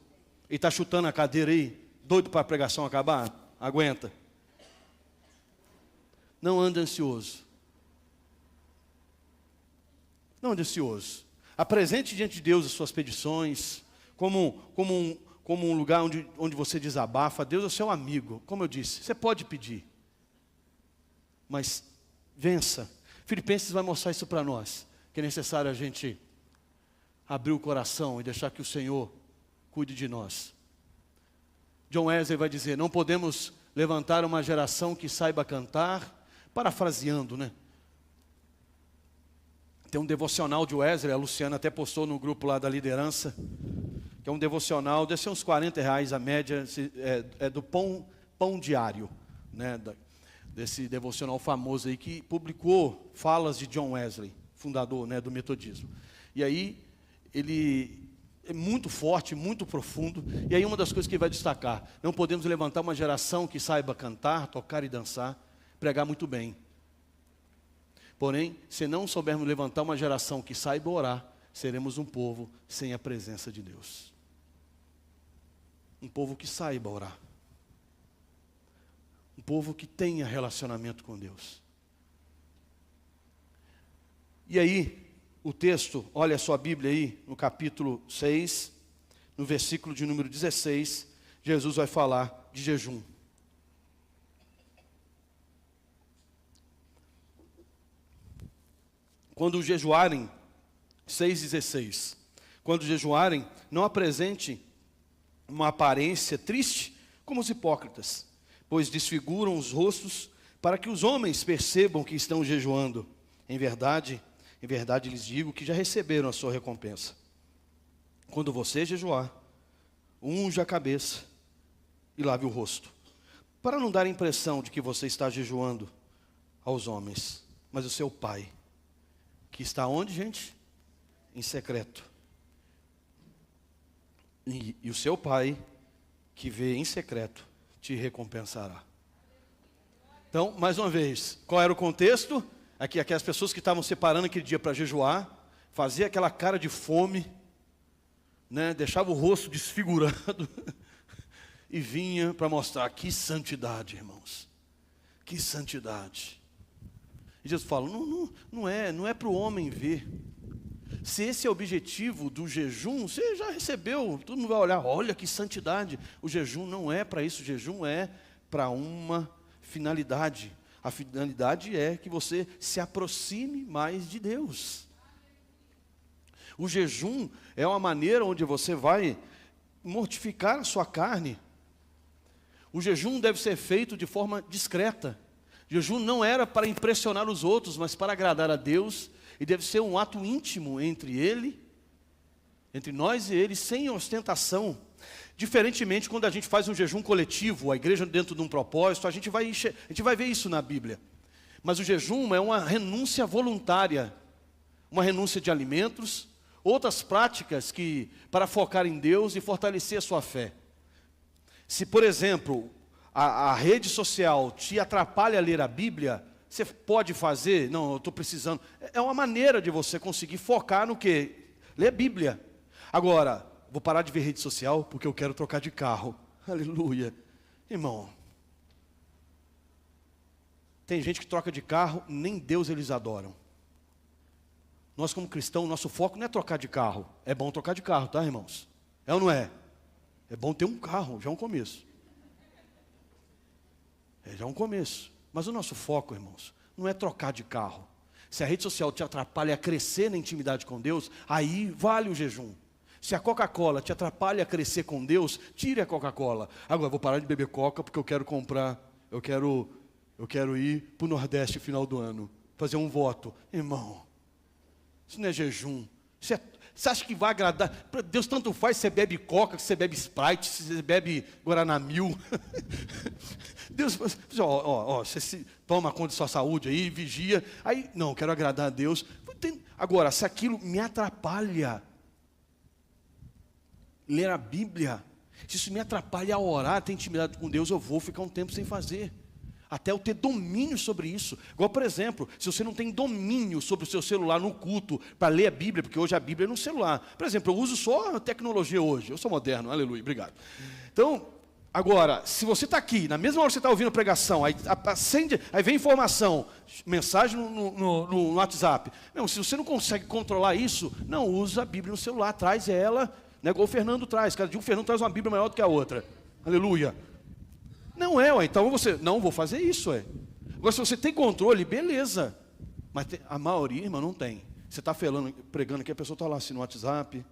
S1: e está chutando a cadeira aí, doido para a pregação acabar? Aguenta. Não ande ansioso. Não ande ansioso. Apresente diante de Deus as suas petições, como um lugar onde você desabafa. Deus é o seu amigo, como eu disse, você pode pedir. Mas vença. Filipenses vai mostrar isso para nós, que é necessário a gente abrir o coração e deixar que o Senhor cuide de nós. John Wesley vai dizer, não podemos levantar uma geração que saiba cantar, parafraseando, né? Tem um devocional de Wesley, a Luciana até postou no grupo lá da liderança, que é um devocional, deve ser uns R$40 a média, é do pão diário, né? Desse devocional famoso aí, que publicou falas de John Wesley, fundador, né, do metodismo. E aí, ele é muito forte, muito profundo, e aí uma das coisas que ele vai destacar, não podemos levantar uma geração que saiba cantar, tocar e dançar, pregar muito bem. Porém, se não soubermos levantar uma geração que saiba orar, seremos um povo sem a presença de Deus. Um povo que saiba orar. Um povo que tenha relacionamento com Deus. E aí, o texto, olha a sua Bíblia aí, no capítulo 6, no versículo de número 16, Jesus vai falar de jejum. Quando jejuarem, 6,16, quando jejuarem, não apresente uma aparência triste como os hipócritas, pois desfiguram os rostos para que os homens percebam que estão jejuando. Em verdade lhes digo que já receberam a sua recompensa. Quando você jejuar, unja a cabeça e lave o rosto, para não dar a impressão de que você está jejuando aos homens, mas o seu Pai, que está onde, gente? Em secreto. E o seu Pai, que vê em secreto, te recompensará. Então, mais uma vez, qual era o contexto? Aqui as pessoas que estavam separando aquele dia para jejuar, fazia aquela cara de fome, né? Deixava o rosto desfigurado e vinha para mostrar que santidade, irmãos. Que santidade. E Jesus fala, não é para o homem ver. Se esse é o objetivo do jejum, você já recebeu, todo mundo vai olhar, olha que santidade. O jejum não é para isso, o jejum é para uma finalidade. A finalidade é que você se aproxime mais de Deus. O jejum é uma maneira onde você vai mortificar a sua carne. O jejum deve ser feito de forma discreta. O jejum não era para impressionar os outros, mas para agradar a Deus. E deve ser um ato íntimo entre nós e Ele, sem ostentação. Diferentemente, quando a gente faz um jejum coletivo, a igreja dentro de um propósito, a gente vai ver isso na Bíblia. Mas o jejum é uma renúncia voluntária, uma renúncia de alimentos, outras práticas para focar em Deus e fortalecer a sua fé. Se, por exemplo, a rede social te atrapalha a ler a Bíblia, você pode fazer, não, eu estou precisando. É uma maneira de você conseguir focar no quê? Ler a Bíblia. Agora, vou parar de ver rede social porque eu quero trocar de carro. Aleluia. Irmão, tem gente que troca de carro, nem Deus eles adoram. Nós como cristãos, nosso foco não é trocar de carro. É bom trocar de carro, tá, irmãos? É ou não é? É bom ter um carro, já é um começo. Já é um começo. Mas o nosso foco, irmãos, não é trocar de carro. Se a rede social te atrapalha a crescer na intimidade com Deus, aí vale o jejum. Se a Coca-Cola te atrapalha a crescer com Deus, tire a Coca-Cola. Agora, vou parar de beber Coca porque eu quero comprar, eu quero ir para o Nordeste no final do ano, fazer um voto. Irmão, isso não é jejum. Você acha que vai agradar? Deus tanto faz se você bebe Coca, se você bebe Sprite, se você bebe Guaraná Mil. Deus, você se toma conta de sua saúde aí, vigia. Aí, não, quero agradar a Deus. Agora, se aquilo me atrapalha ler a Bíblia. Se isso me atrapalha a orar, ter intimidade com Deus, eu vou ficar um tempo sem fazer. Até eu ter domínio sobre isso. Igual, por exemplo, se você não tem domínio sobre o seu celular no culto, para ler a Bíblia, porque hoje a Bíblia é no celular. Por exemplo, eu uso só a tecnologia hoje. Eu sou moderno, aleluia, obrigado. Então, agora, se você está aqui, na mesma hora que você está ouvindo a pregação, aí acende, aí vem informação, mensagem no WhatsApp. Não, se você não consegue controlar isso, não usa a Bíblia no celular, traz ela, né, igual o Fernando traz. Cada dia o Fernando traz uma Bíblia maior do que a outra. Aleluia. Não é, ué, então você, não vou fazer isso, ué. Agora, se você tem controle, beleza. Mas a maioria, irmão, não tem. Você está pregando aqui, a pessoa está lá assim no WhatsApp.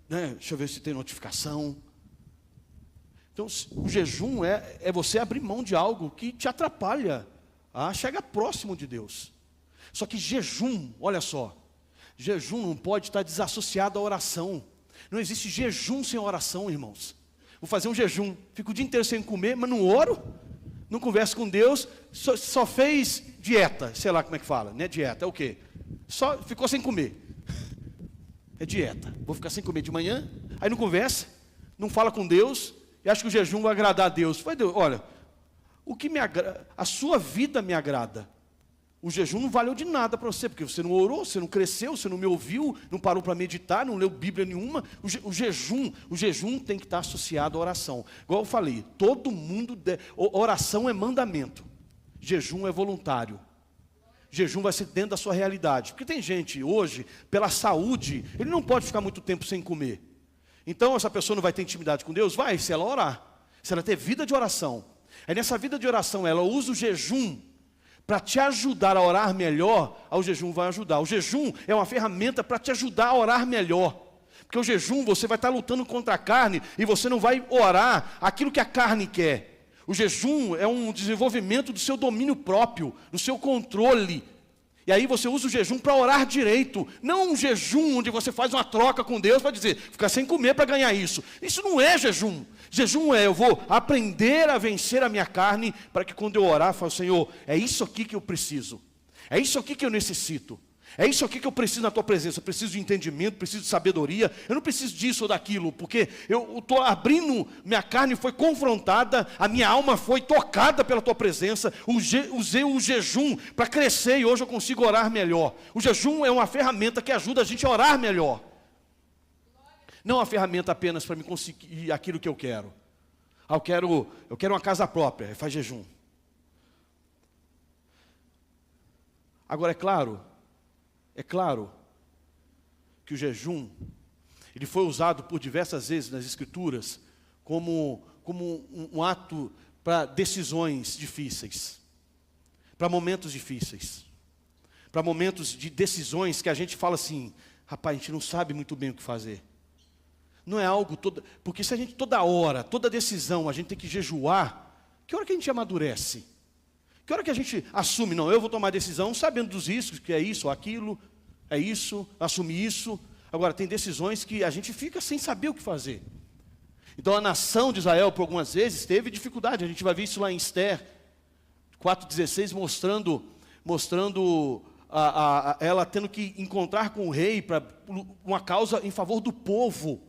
S1: Deixa eu ver se tem notificação. Então, o jejum é você abrir mão de algo que te atrapalha a chegar próximo de Deus. Só que jejum, olha só, jejum não pode estar desassociado à oração. Não existe jejum sem oração, irmãos. Vou fazer um jejum, fico o dia inteiro sem comer, mas não oro, não converso com Deus, só fez dieta, sei lá como é que fala, não é dieta, é o quê? Só ficou sem comer. É dieta, vou ficar sem comer de manhã, aí não conversa, não fala com Deus, e acha que o jejum vai agradar a Deus. Vai, Deus, olha, o que me agrada, a sua vida me agrada. O jejum não valeu de nada para você, porque você não orou, você não cresceu, você não me ouviu, não parou para meditar, não leu Bíblia nenhuma. O jejum tem que estar associado à oração. Igual eu falei, todo mundo, oração é mandamento, jejum é voluntário. Jejum vai ser dentro da sua realidade. Porque tem gente hoje, pela saúde, ele não pode ficar muito tempo sem comer. Então essa pessoa não vai ter intimidade com Deus? Vai, se ela orar, se ela ter vida de oração. Aí nessa vida de oração, ela usa o jejum para te ajudar a orar melhor, o jejum vai ajudar. O jejum é uma ferramenta para te ajudar a orar melhor. Porque o jejum, você vai estar lutando contra a carne e você não vai orar aquilo que a carne quer. O jejum é um desenvolvimento do seu domínio próprio, do seu controle. E aí você usa o jejum para orar direito. Não um jejum onde você faz uma troca com Deus para dizer, ficar sem comer para ganhar isso. Isso não é jejum. Jejum é, eu vou aprender a vencer a minha carne, para que quando eu orar, eu falo, Senhor, é isso aqui que eu preciso. É isso aqui que eu necessito. É isso aqui que eu preciso na tua presença. Eu preciso de entendimento, preciso de sabedoria. Eu não preciso disso ou daquilo, porque eu estou abrindo, minha carne foi confrontada, a minha alma foi tocada pela tua presença. Usei o jejum para crescer e hoje eu consigo orar melhor. O jejum é uma ferramenta que ajuda a gente a orar melhor. Não uma ferramenta apenas para me conseguir aquilo que eu quero. Eu quero uma casa própria, faz jejum. Agora é claro que o jejum, ele foi usado por diversas vezes nas Escrituras como um ato para decisões difíceis, para momentos difíceis, para momentos de decisões que a gente fala assim, rapaz, a gente não sabe muito bem o que fazer. Não é algo porque se a gente toda hora, toda decisão, a gente tem que jejuar, que hora que a gente amadurece? Que hora que a gente assume, não, eu vou tomar decisão sabendo dos riscos, que é isso ou aquilo, é isso, assumir isso. Agora, tem decisões que a gente fica sem saber o que fazer. Então, a nação de Israel, por algumas vezes, teve dificuldade. A gente vai ver isso lá em Esther 4,16, mostrando ela tendo que encontrar com o rei para uma causa em favor do povo.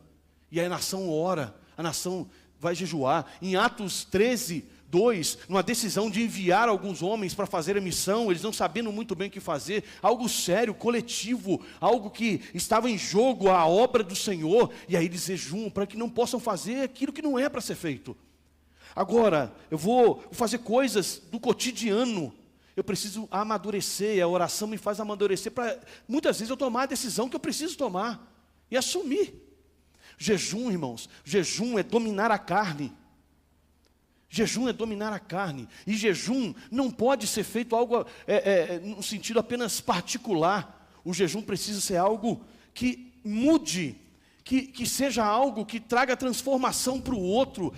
S1: E aí a nação ora, a nação vai jejuar. Em Atos 13:2, numa decisão de enviar alguns homens para fazer a missão, eles não sabendo muito bem o que fazer, algo sério, coletivo, algo que estava em jogo, a obra do Senhor, e aí eles jejuam para que não possam fazer aquilo que não é para ser feito. Agora, eu vou fazer coisas do cotidiano, eu preciso amadurecer, e a oração me faz amadurecer para, muitas vezes, eu tomar a decisão que eu preciso tomar, e assumir. Jejum, irmãos, jejum é dominar a carne. Jejum é dominar a carne. E jejum não pode ser feito algo num sentido apenas particular. O jejum precisa ser algo que mude, que seja algo que traga transformação para o outro,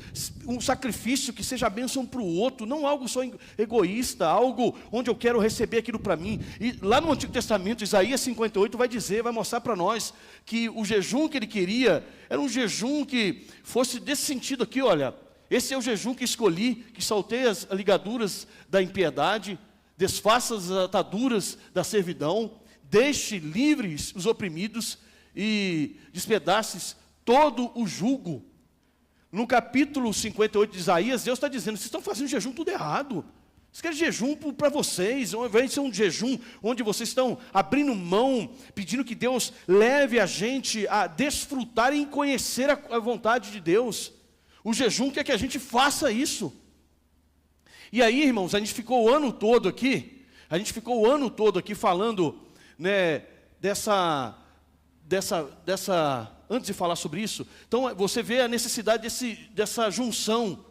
S1: um sacrifício que seja bênção para o outro, não algo só egoísta, algo onde eu quero receber aquilo para mim. E lá no Antigo Testamento, Isaías 58 vai mostrar para nós que o jejum que ele queria era um jejum que fosse desse sentido aqui, olha. Esse é o jejum que escolhi, que soltei as ligaduras da impiedade, desfaça as ataduras da servidão, deixe livres os oprimidos e despedaces todo o jugo. No capítulo 58 de Isaías, Deus está dizendo, vocês estão fazendo jejum tudo errado. Isso quer jejum para vocês, ao invés de ser um jejum onde vocês estão abrindo mão, pedindo que Deus leve a gente a desfrutar e conhecer a vontade de Deus. O jejum quer que a gente faça isso. E aí, irmãos, a gente ficou o ano todo aqui falando, né, antes de falar sobre isso, então você vê a necessidade dessa junção.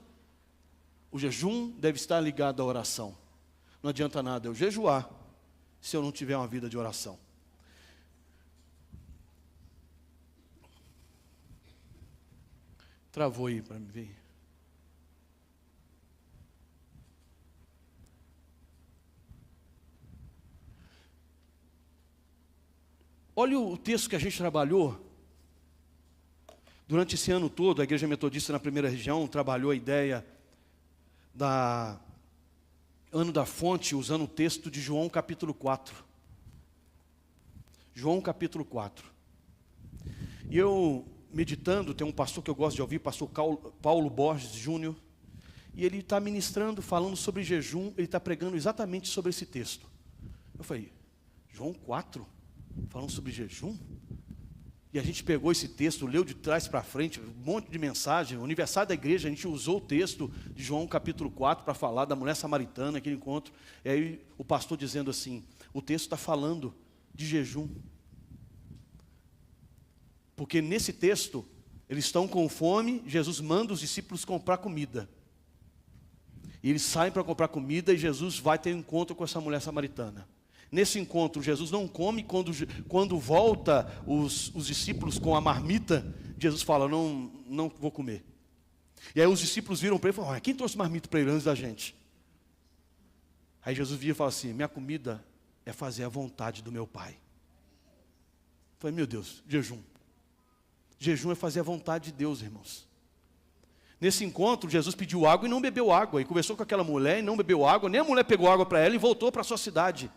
S1: O jejum deve estar ligado à oração. Não adianta nada eu jejuar se eu não tiver uma vida de oração. Travou aí para me ver. Olha o texto que a gente trabalhou. Durante esse ano todo, a Igreja Metodista na primeira região trabalhou a ideia Ano da Fonte, usando o texto de João capítulo 4. João capítulo 4. E eu, meditando, tem um pastor que eu gosto de ouvir, pastor Paulo Borges Júnior, e ele está ministrando, falando sobre jejum, ele está pregando exatamente sobre esse texto. Eu falei, João 4, falando sobre jejum? E a gente pegou esse texto, leu de trás para frente, um monte de mensagem. No aniversário da igreja, a gente usou o texto de João capítulo 4 para falar da mulher samaritana, aquele encontro. E aí o pastor dizendo assim, o texto está falando de jejum. Porque nesse texto, eles estão com fome, Jesus manda os discípulos comprar comida. E eles saem para comprar comida e Jesus vai ter um encontro com essa mulher samaritana. Nesse encontro, Jesus não come, quando volta os discípulos com a marmita, Jesus fala, não vou comer. E aí os discípulos viram para ele e falaram, quem trouxe marmita para ele antes da gente? Aí Jesus vira e fala assim, minha comida é fazer a vontade do meu Pai. Eu falei, meu Deus, jejum. Jejum é fazer a vontade de Deus, irmãos. Nesse encontro, Jesus pediu água e não bebeu água. E conversou com aquela mulher e não bebeu água, nem a mulher pegou água para ela e voltou para a sua cidade.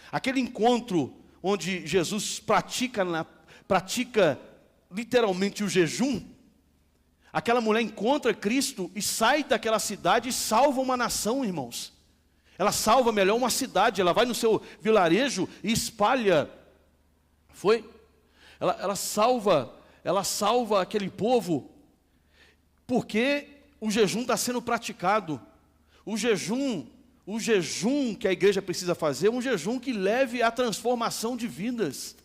S1: Aquele encontro onde Jesus pratica literalmente o jejum, aquela mulher encontra Cristo e sai daquela cidade e salva uma nação, irmãos. Ela salva melhor uma cidade, ela vai no seu vilarejo e espalha. Ela salva aquele povo, porque o jejum está sendo praticado. O jejum que a igreja precisa fazer é um jejum que leve à transformação de vidas.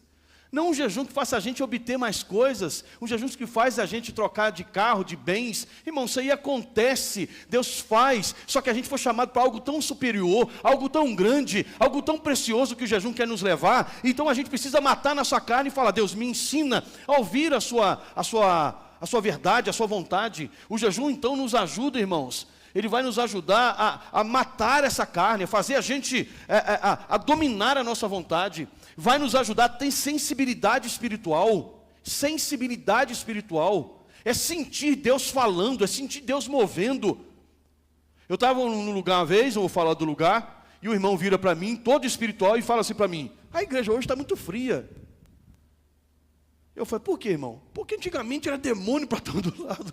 S1: Não um jejum que faça a gente obter mais coisas, um jejum que faz a gente trocar de carro, de bens. Irmão, isso aí acontece, Deus faz, só que a gente foi chamado para algo tão superior, algo tão grande, algo tão precioso que o jejum quer nos levar. Então a gente precisa matar na sua carne e falar, Deus, me ensina a ouvir a sua verdade, a sua vontade. O jejum então nos ajuda, irmãos. Ele vai nos ajudar a matar essa carne, a fazer a gente, a dominar a nossa vontade. Vai nos ajudar a ter sensibilidade espiritual. Sensibilidade espiritual. É sentir Deus falando, é sentir Deus movendo. Eu estava num lugar uma vez, eu vou falar do lugar, e o irmão vira para mim, todo espiritual, e fala assim para mim, a igreja hoje está muito fria. Eu falei, por quê, irmão? Porque antigamente era demônio para todo lado.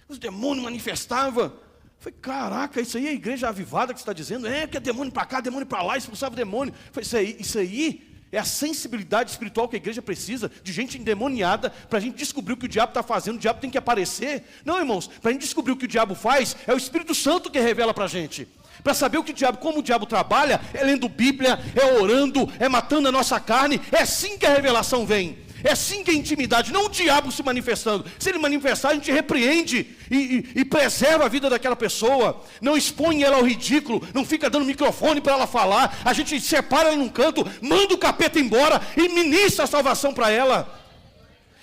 S1: Os demônios manifestavam. Eu falei, caraca, isso aí é a igreja avivada que você está dizendo? É, que é demônio para cá, demônio para lá, expulsava o demônio. Eu falei, isso aí é a sensibilidade espiritual que a igreja precisa, de gente endemoniada, para a gente descobrir o que o diabo está fazendo, o diabo tem que aparecer. Não, irmãos, para a gente descobrir o que o diabo faz, é o Espírito Santo que revela para a gente. Para saber como o diabo trabalha, é lendo Bíblia, é orando, é matando a nossa carne, é assim que a revelação vem. É assim que é intimidade, não o diabo se manifestando. Se ele manifestar, a gente repreende e preserva a vida daquela pessoa. Não expõe ela ao ridículo, não fica dando microfone para ela falar. A gente separa ela num canto, manda o capeta embora e ministra a salvação para ela.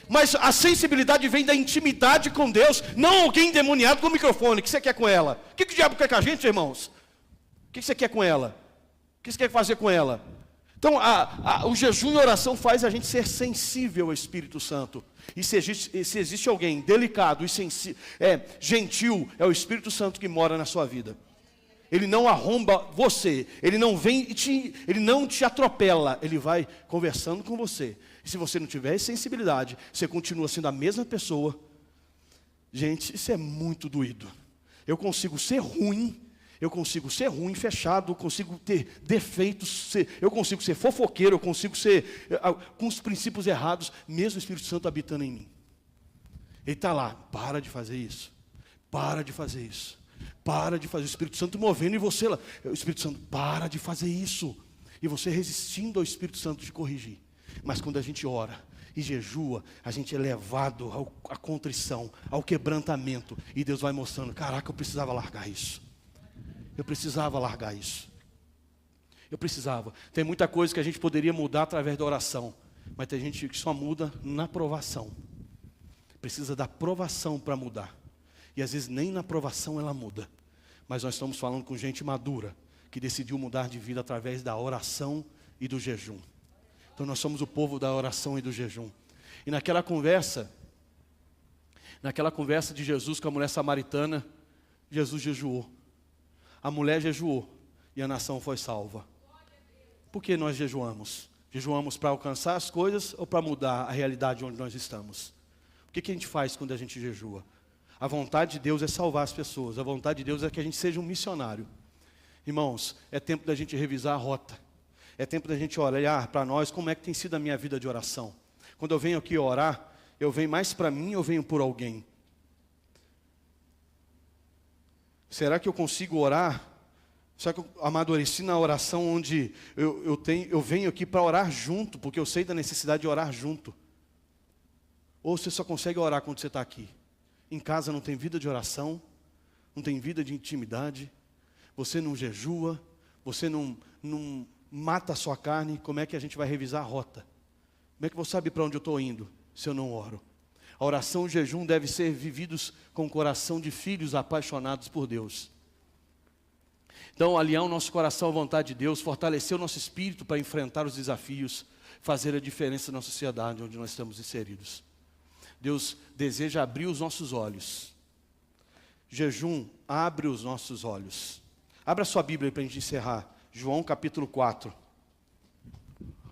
S1: Mas a sensibilidade vem da intimidade com Deus, não alguém endemoniado com o microfone. O que você quer com ela? O que o diabo quer com a gente, irmãos? O que você quer com ela? O que você quer fazer com ela? Então, o jejum e a oração faz a gente ser sensível ao Espírito Santo. E se existe alguém delicado e gentil, é o Espírito Santo que mora na sua vida. Ele não arromba você, ele não vem ele não te atropela, ele vai conversando com você. E se você não tiver sensibilidade, você continua sendo a mesma pessoa. Gente, isso é muito doído. Eu consigo ser ruim, fechado, eu consigo ter defeitos, eu consigo ser fofoqueiro, eu consigo ser com os princípios errados, mesmo o Espírito Santo habitando em mim. Ele está lá, para de fazer isso, para de fazer isso. Para de fazer, o Espírito Santo movendo em você lá. O Espírito Santo, para de fazer isso. E você resistindo ao Espírito Santo de corrigir. Mas quando a gente ora e jejua, a gente é levado à contrição, ao quebrantamento. E Deus vai mostrando, caraca, eu precisava largar isso. Eu precisava largar isso. Eu precisava. Tem muita coisa que a gente poderia mudar através da oração. Mas tem gente que só muda na provação. Precisa da provação para mudar. E às vezes nem na provação ela muda. Mas nós estamos falando com gente madura, que decidiu mudar de vida através da oração e do jejum. Então nós somos o povo da oração e do jejum. E naquela conversa de Jesus com a mulher samaritana, Jesus jejuou. A mulher jejuou e a nação foi salva. Por que nós jejuamos? Jejuamos para alcançar as coisas ou para mudar a realidade onde nós estamos? O que a gente faz quando a gente jejua? A vontade de Deus é salvar as pessoas. A vontade de Deus é que a gente seja um missionário. Irmãos, é tempo da gente revisar a rota. É tempo da gente olhar para nós como é que tem sido a minha vida de oração. Quando eu venho aqui orar, eu venho mais para mim ou venho por alguém? Será que eu consigo orar? Será que eu amadureci na oração onde eu venho aqui para orar junto, porque eu sei da necessidade de orar junto? Ou você só consegue orar quando você está aqui? Em casa não tem vida de oração, não tem vida de intimidade, você não jejua, você não mata a sua carne. Como é que a gente vai revisar a rota? Como é que eu vou saber para onde eu estou indo se eu não oro? A oração e o jejum devem ser vividos com o coração de filhos apaixonados por Deus. Então, alinhar o nosso coração à vontade de Deus, fortalecer o nosso espírito para enfrentar os desafios, fazer a diferença na sociedade onde nós estamos inseridos. Deus deseja abrir os nossos olhos. Jejum abre os nossos olhos. Abra sua Bíblia aí para a gente encerrar. João capítulo 4.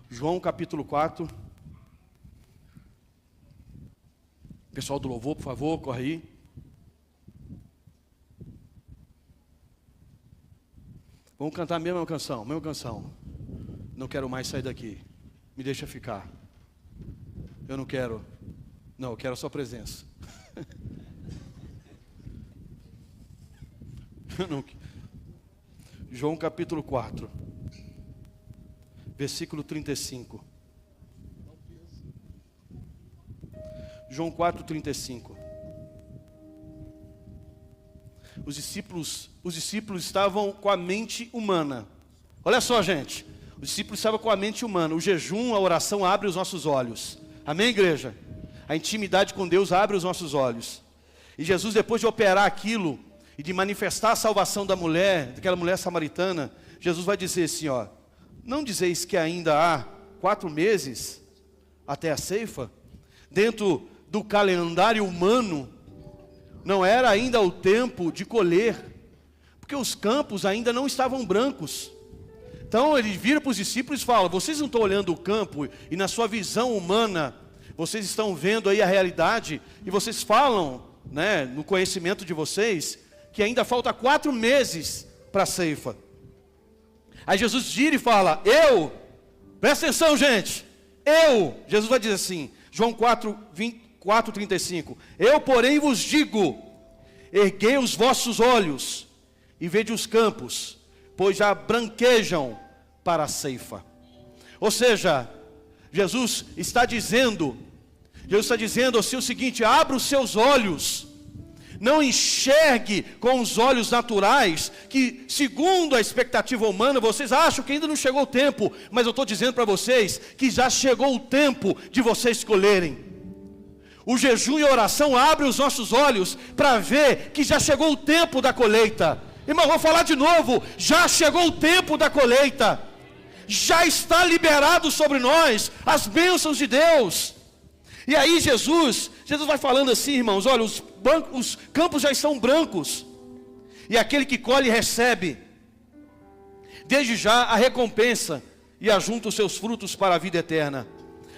S1: João capítulo 4. Pessoal do louvor, por favor, corre aí. Vamos cantar a mesma canção, Não quero mais sair daqui. Me deixa ficar. Eu não quero. Não, eu quero a sua presença. João capítulo 4, versículo 35. João 4, 35. Os discípulos estavam com a mente humana. Olha só, gente. Os discípulos estavam com a mente humana. O jejum, a oração abre os nossos olhos. Amém, igreja? A intimidade com Deus abre os nossos olhos. E Jesus, depois de operar aquilo e de manifestar a salvação daquela mulher samaritana, Jesus vai dizer assim, ó: não dizeis que ainda há 4 meses até a ceifa? Dentro do calendário humano, não era ainda o tempo de colher, porque os campos ainda não estavam brancos. Então ele vira para os discípulos e fala: vocês não estão olhando o campo e na sua visão humana, vocês estão vendo aí a realidade, e vocês falam, né, no conhecimento de vocês, que ainda falta 4 meses para a ceifa. Aí Jesus gira e fala: presta atenção, gente, Jesus vai dizer assim, João 4:35, eu porém vos digo, erguei os vossos olhos e vede os campos, pois já branquejam para a ceifa. Ou seja, Jesus está dizendo assim o seguinte: abra os seus olhos, não enxergue com os olhos naturais, que segundo a expectativa humana, vocês acham que ainda não chegou o tempo, mas eu estou dizendo para vocês, que já chegou o tempo de vocês colherem. O jejum e a oração abrem os nossos olhos, para ver que já chegou o tempo da colheita. Irmão, vou falar de novo, já chegou o tempo da colheita, já está liberado sobre nós as bênçãos de Deus. E aí Jesus vai falando assim, irmãos: olha, os campos já estão brancos, e aquele que colhe recebe Desde já a recompensa e ajunta os seus frutos para a vida eterna.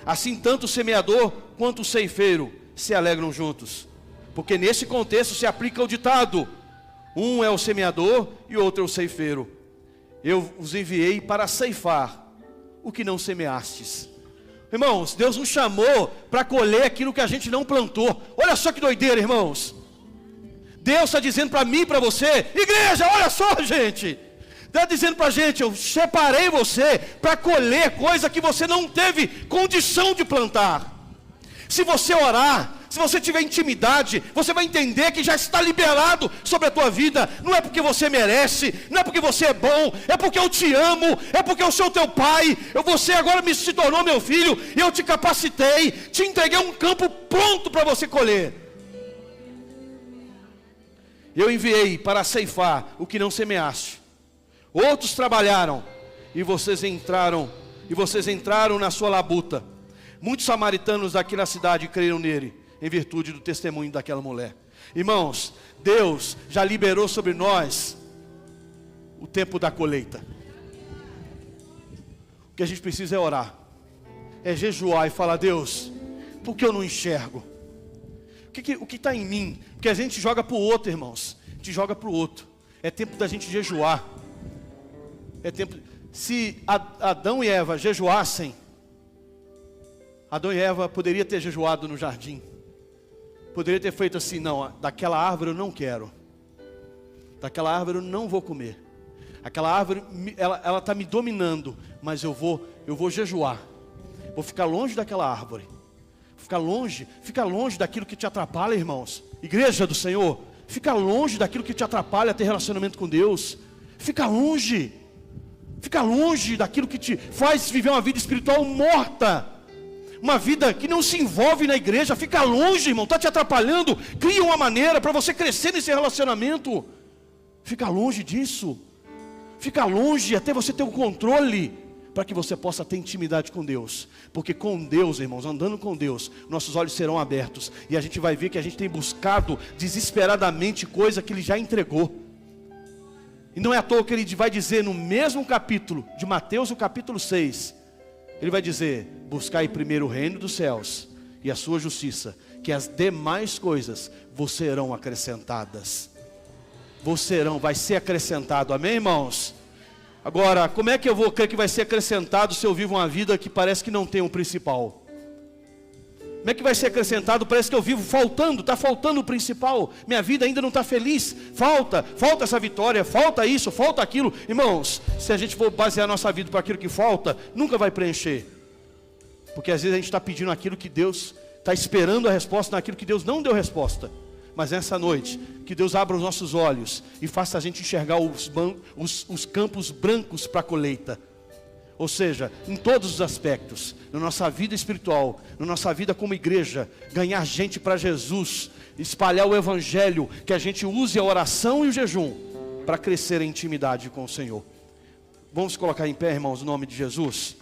S1: Assim tanto o semeador quanto o ceifeiro se alegram juntos. Porque nesse contexto se aplica o ditado: um é o semeador e outro é o ceifeiro. Eu os enviei para ceifar o que não semeastes. Irmãos, Deus nos chamou para colher aquilo que a gente não plantou. Olha só que doideira, irmãos. Deus está dizendo para mim e para você: igreja, olha só, gente. Deus está dizendo para a gente: eu separei você para colher coisa que você não teve condição de plantar. Se você orar, se você tiver intimidade, você vai entender que já está liberado sobre a tua vida. Não é porque você merece, não é porque você é bom, é porque eu te amo, é porque eu sou teu pai. Você agora se tornou meu filho, e eu te capacitei, te entreguei um campo pronto para você colher. Eu enviei para ceifar o que não semeaste. Outros trabalharam, e vocês entraram na sua labuta. Muitos samaritanos daqui na cidade creram nele, em virtude do testemunho daquela mulher. Irmãos, Deus já liberou sobre nós o tempo da colheita. O que a gente precisa é orar, é jejuar e falar: Deus, por que eu não enxergo? O que está em mim? Porque a gente joga para o outro, irmãos. A gente joga para o outro. É tempo da gente jejuar. É tempo. Se Adão e Eva jejuassem, Adão e Eva poderia ter jejuado no jardim. Poderia ter feito assim: não, daquela árvore eu não quero. Daquela árvore eu não vou comer. Aquela árvore, ela está me dominando, mas eu vou jejuar. Vou ficar longe daquela árvore. Fica longe daquilo que te atrapalha, irmãos. Igreja do Senhor, fica longe daquilo que te atrapalha a ter relacionamento com Deus. Fica longe daquilo que te faz viver uma vida espiritual morta. Uma vida que não se envolve na igreja. Fica longe, irmão, está te atrapalhando. Cria uma maneira para você crescer nesse relacionamento. Fica longe disso. Fica longe até você ter o controle, para que você possa ter intimidade com Deus. Porque com Deus, irmãos, andando com Deus, nossos olhos serão abertos, e a gente vai ver que a gente tem buscado desesperadamente coisa que Ele já entregou. E não é à toa que Ele vai dizer no mesmo capítulo de Mateus, o capítulo 6, Ele vai dizer: buscai primeiro o reino dos céus e a sua justiça, que as demais coisas vos serão acrescentadas. Vai ser acrescentado, amém, irmãos? Agora, como é que eu vou crer que vai ser acrescentado se eu vivo uma vida que parece que não tem um principal? Como é que vai ser acrescentado? Parece que eu vivo está faltando o principal. Minha vida ainda não está feliz. Falta essa vitória, falta isso, falta aquilo. Irmãos, se a gente for basear nossa vida para aquilo que falta, nunca vai preencher. Porque às vezes a gente está pedindo aquilo que Deus está esperando a resposta naquilo que Deus não deu resposta. Mas nessa noite, que Deus abra os nossos olhos e faça a gente enxergar os campos brancos para a colheita. Ou seja, em todos os aspectos, na nossa vida espiritual, na nossa vida como igreja, ganhar gente para Jesus, espalhar o Evangelho, que a gente use a oração e o jejum para crescer em intimidade com o Senhor. Vamos colocar em pé, irmãos, o nome de Jesus.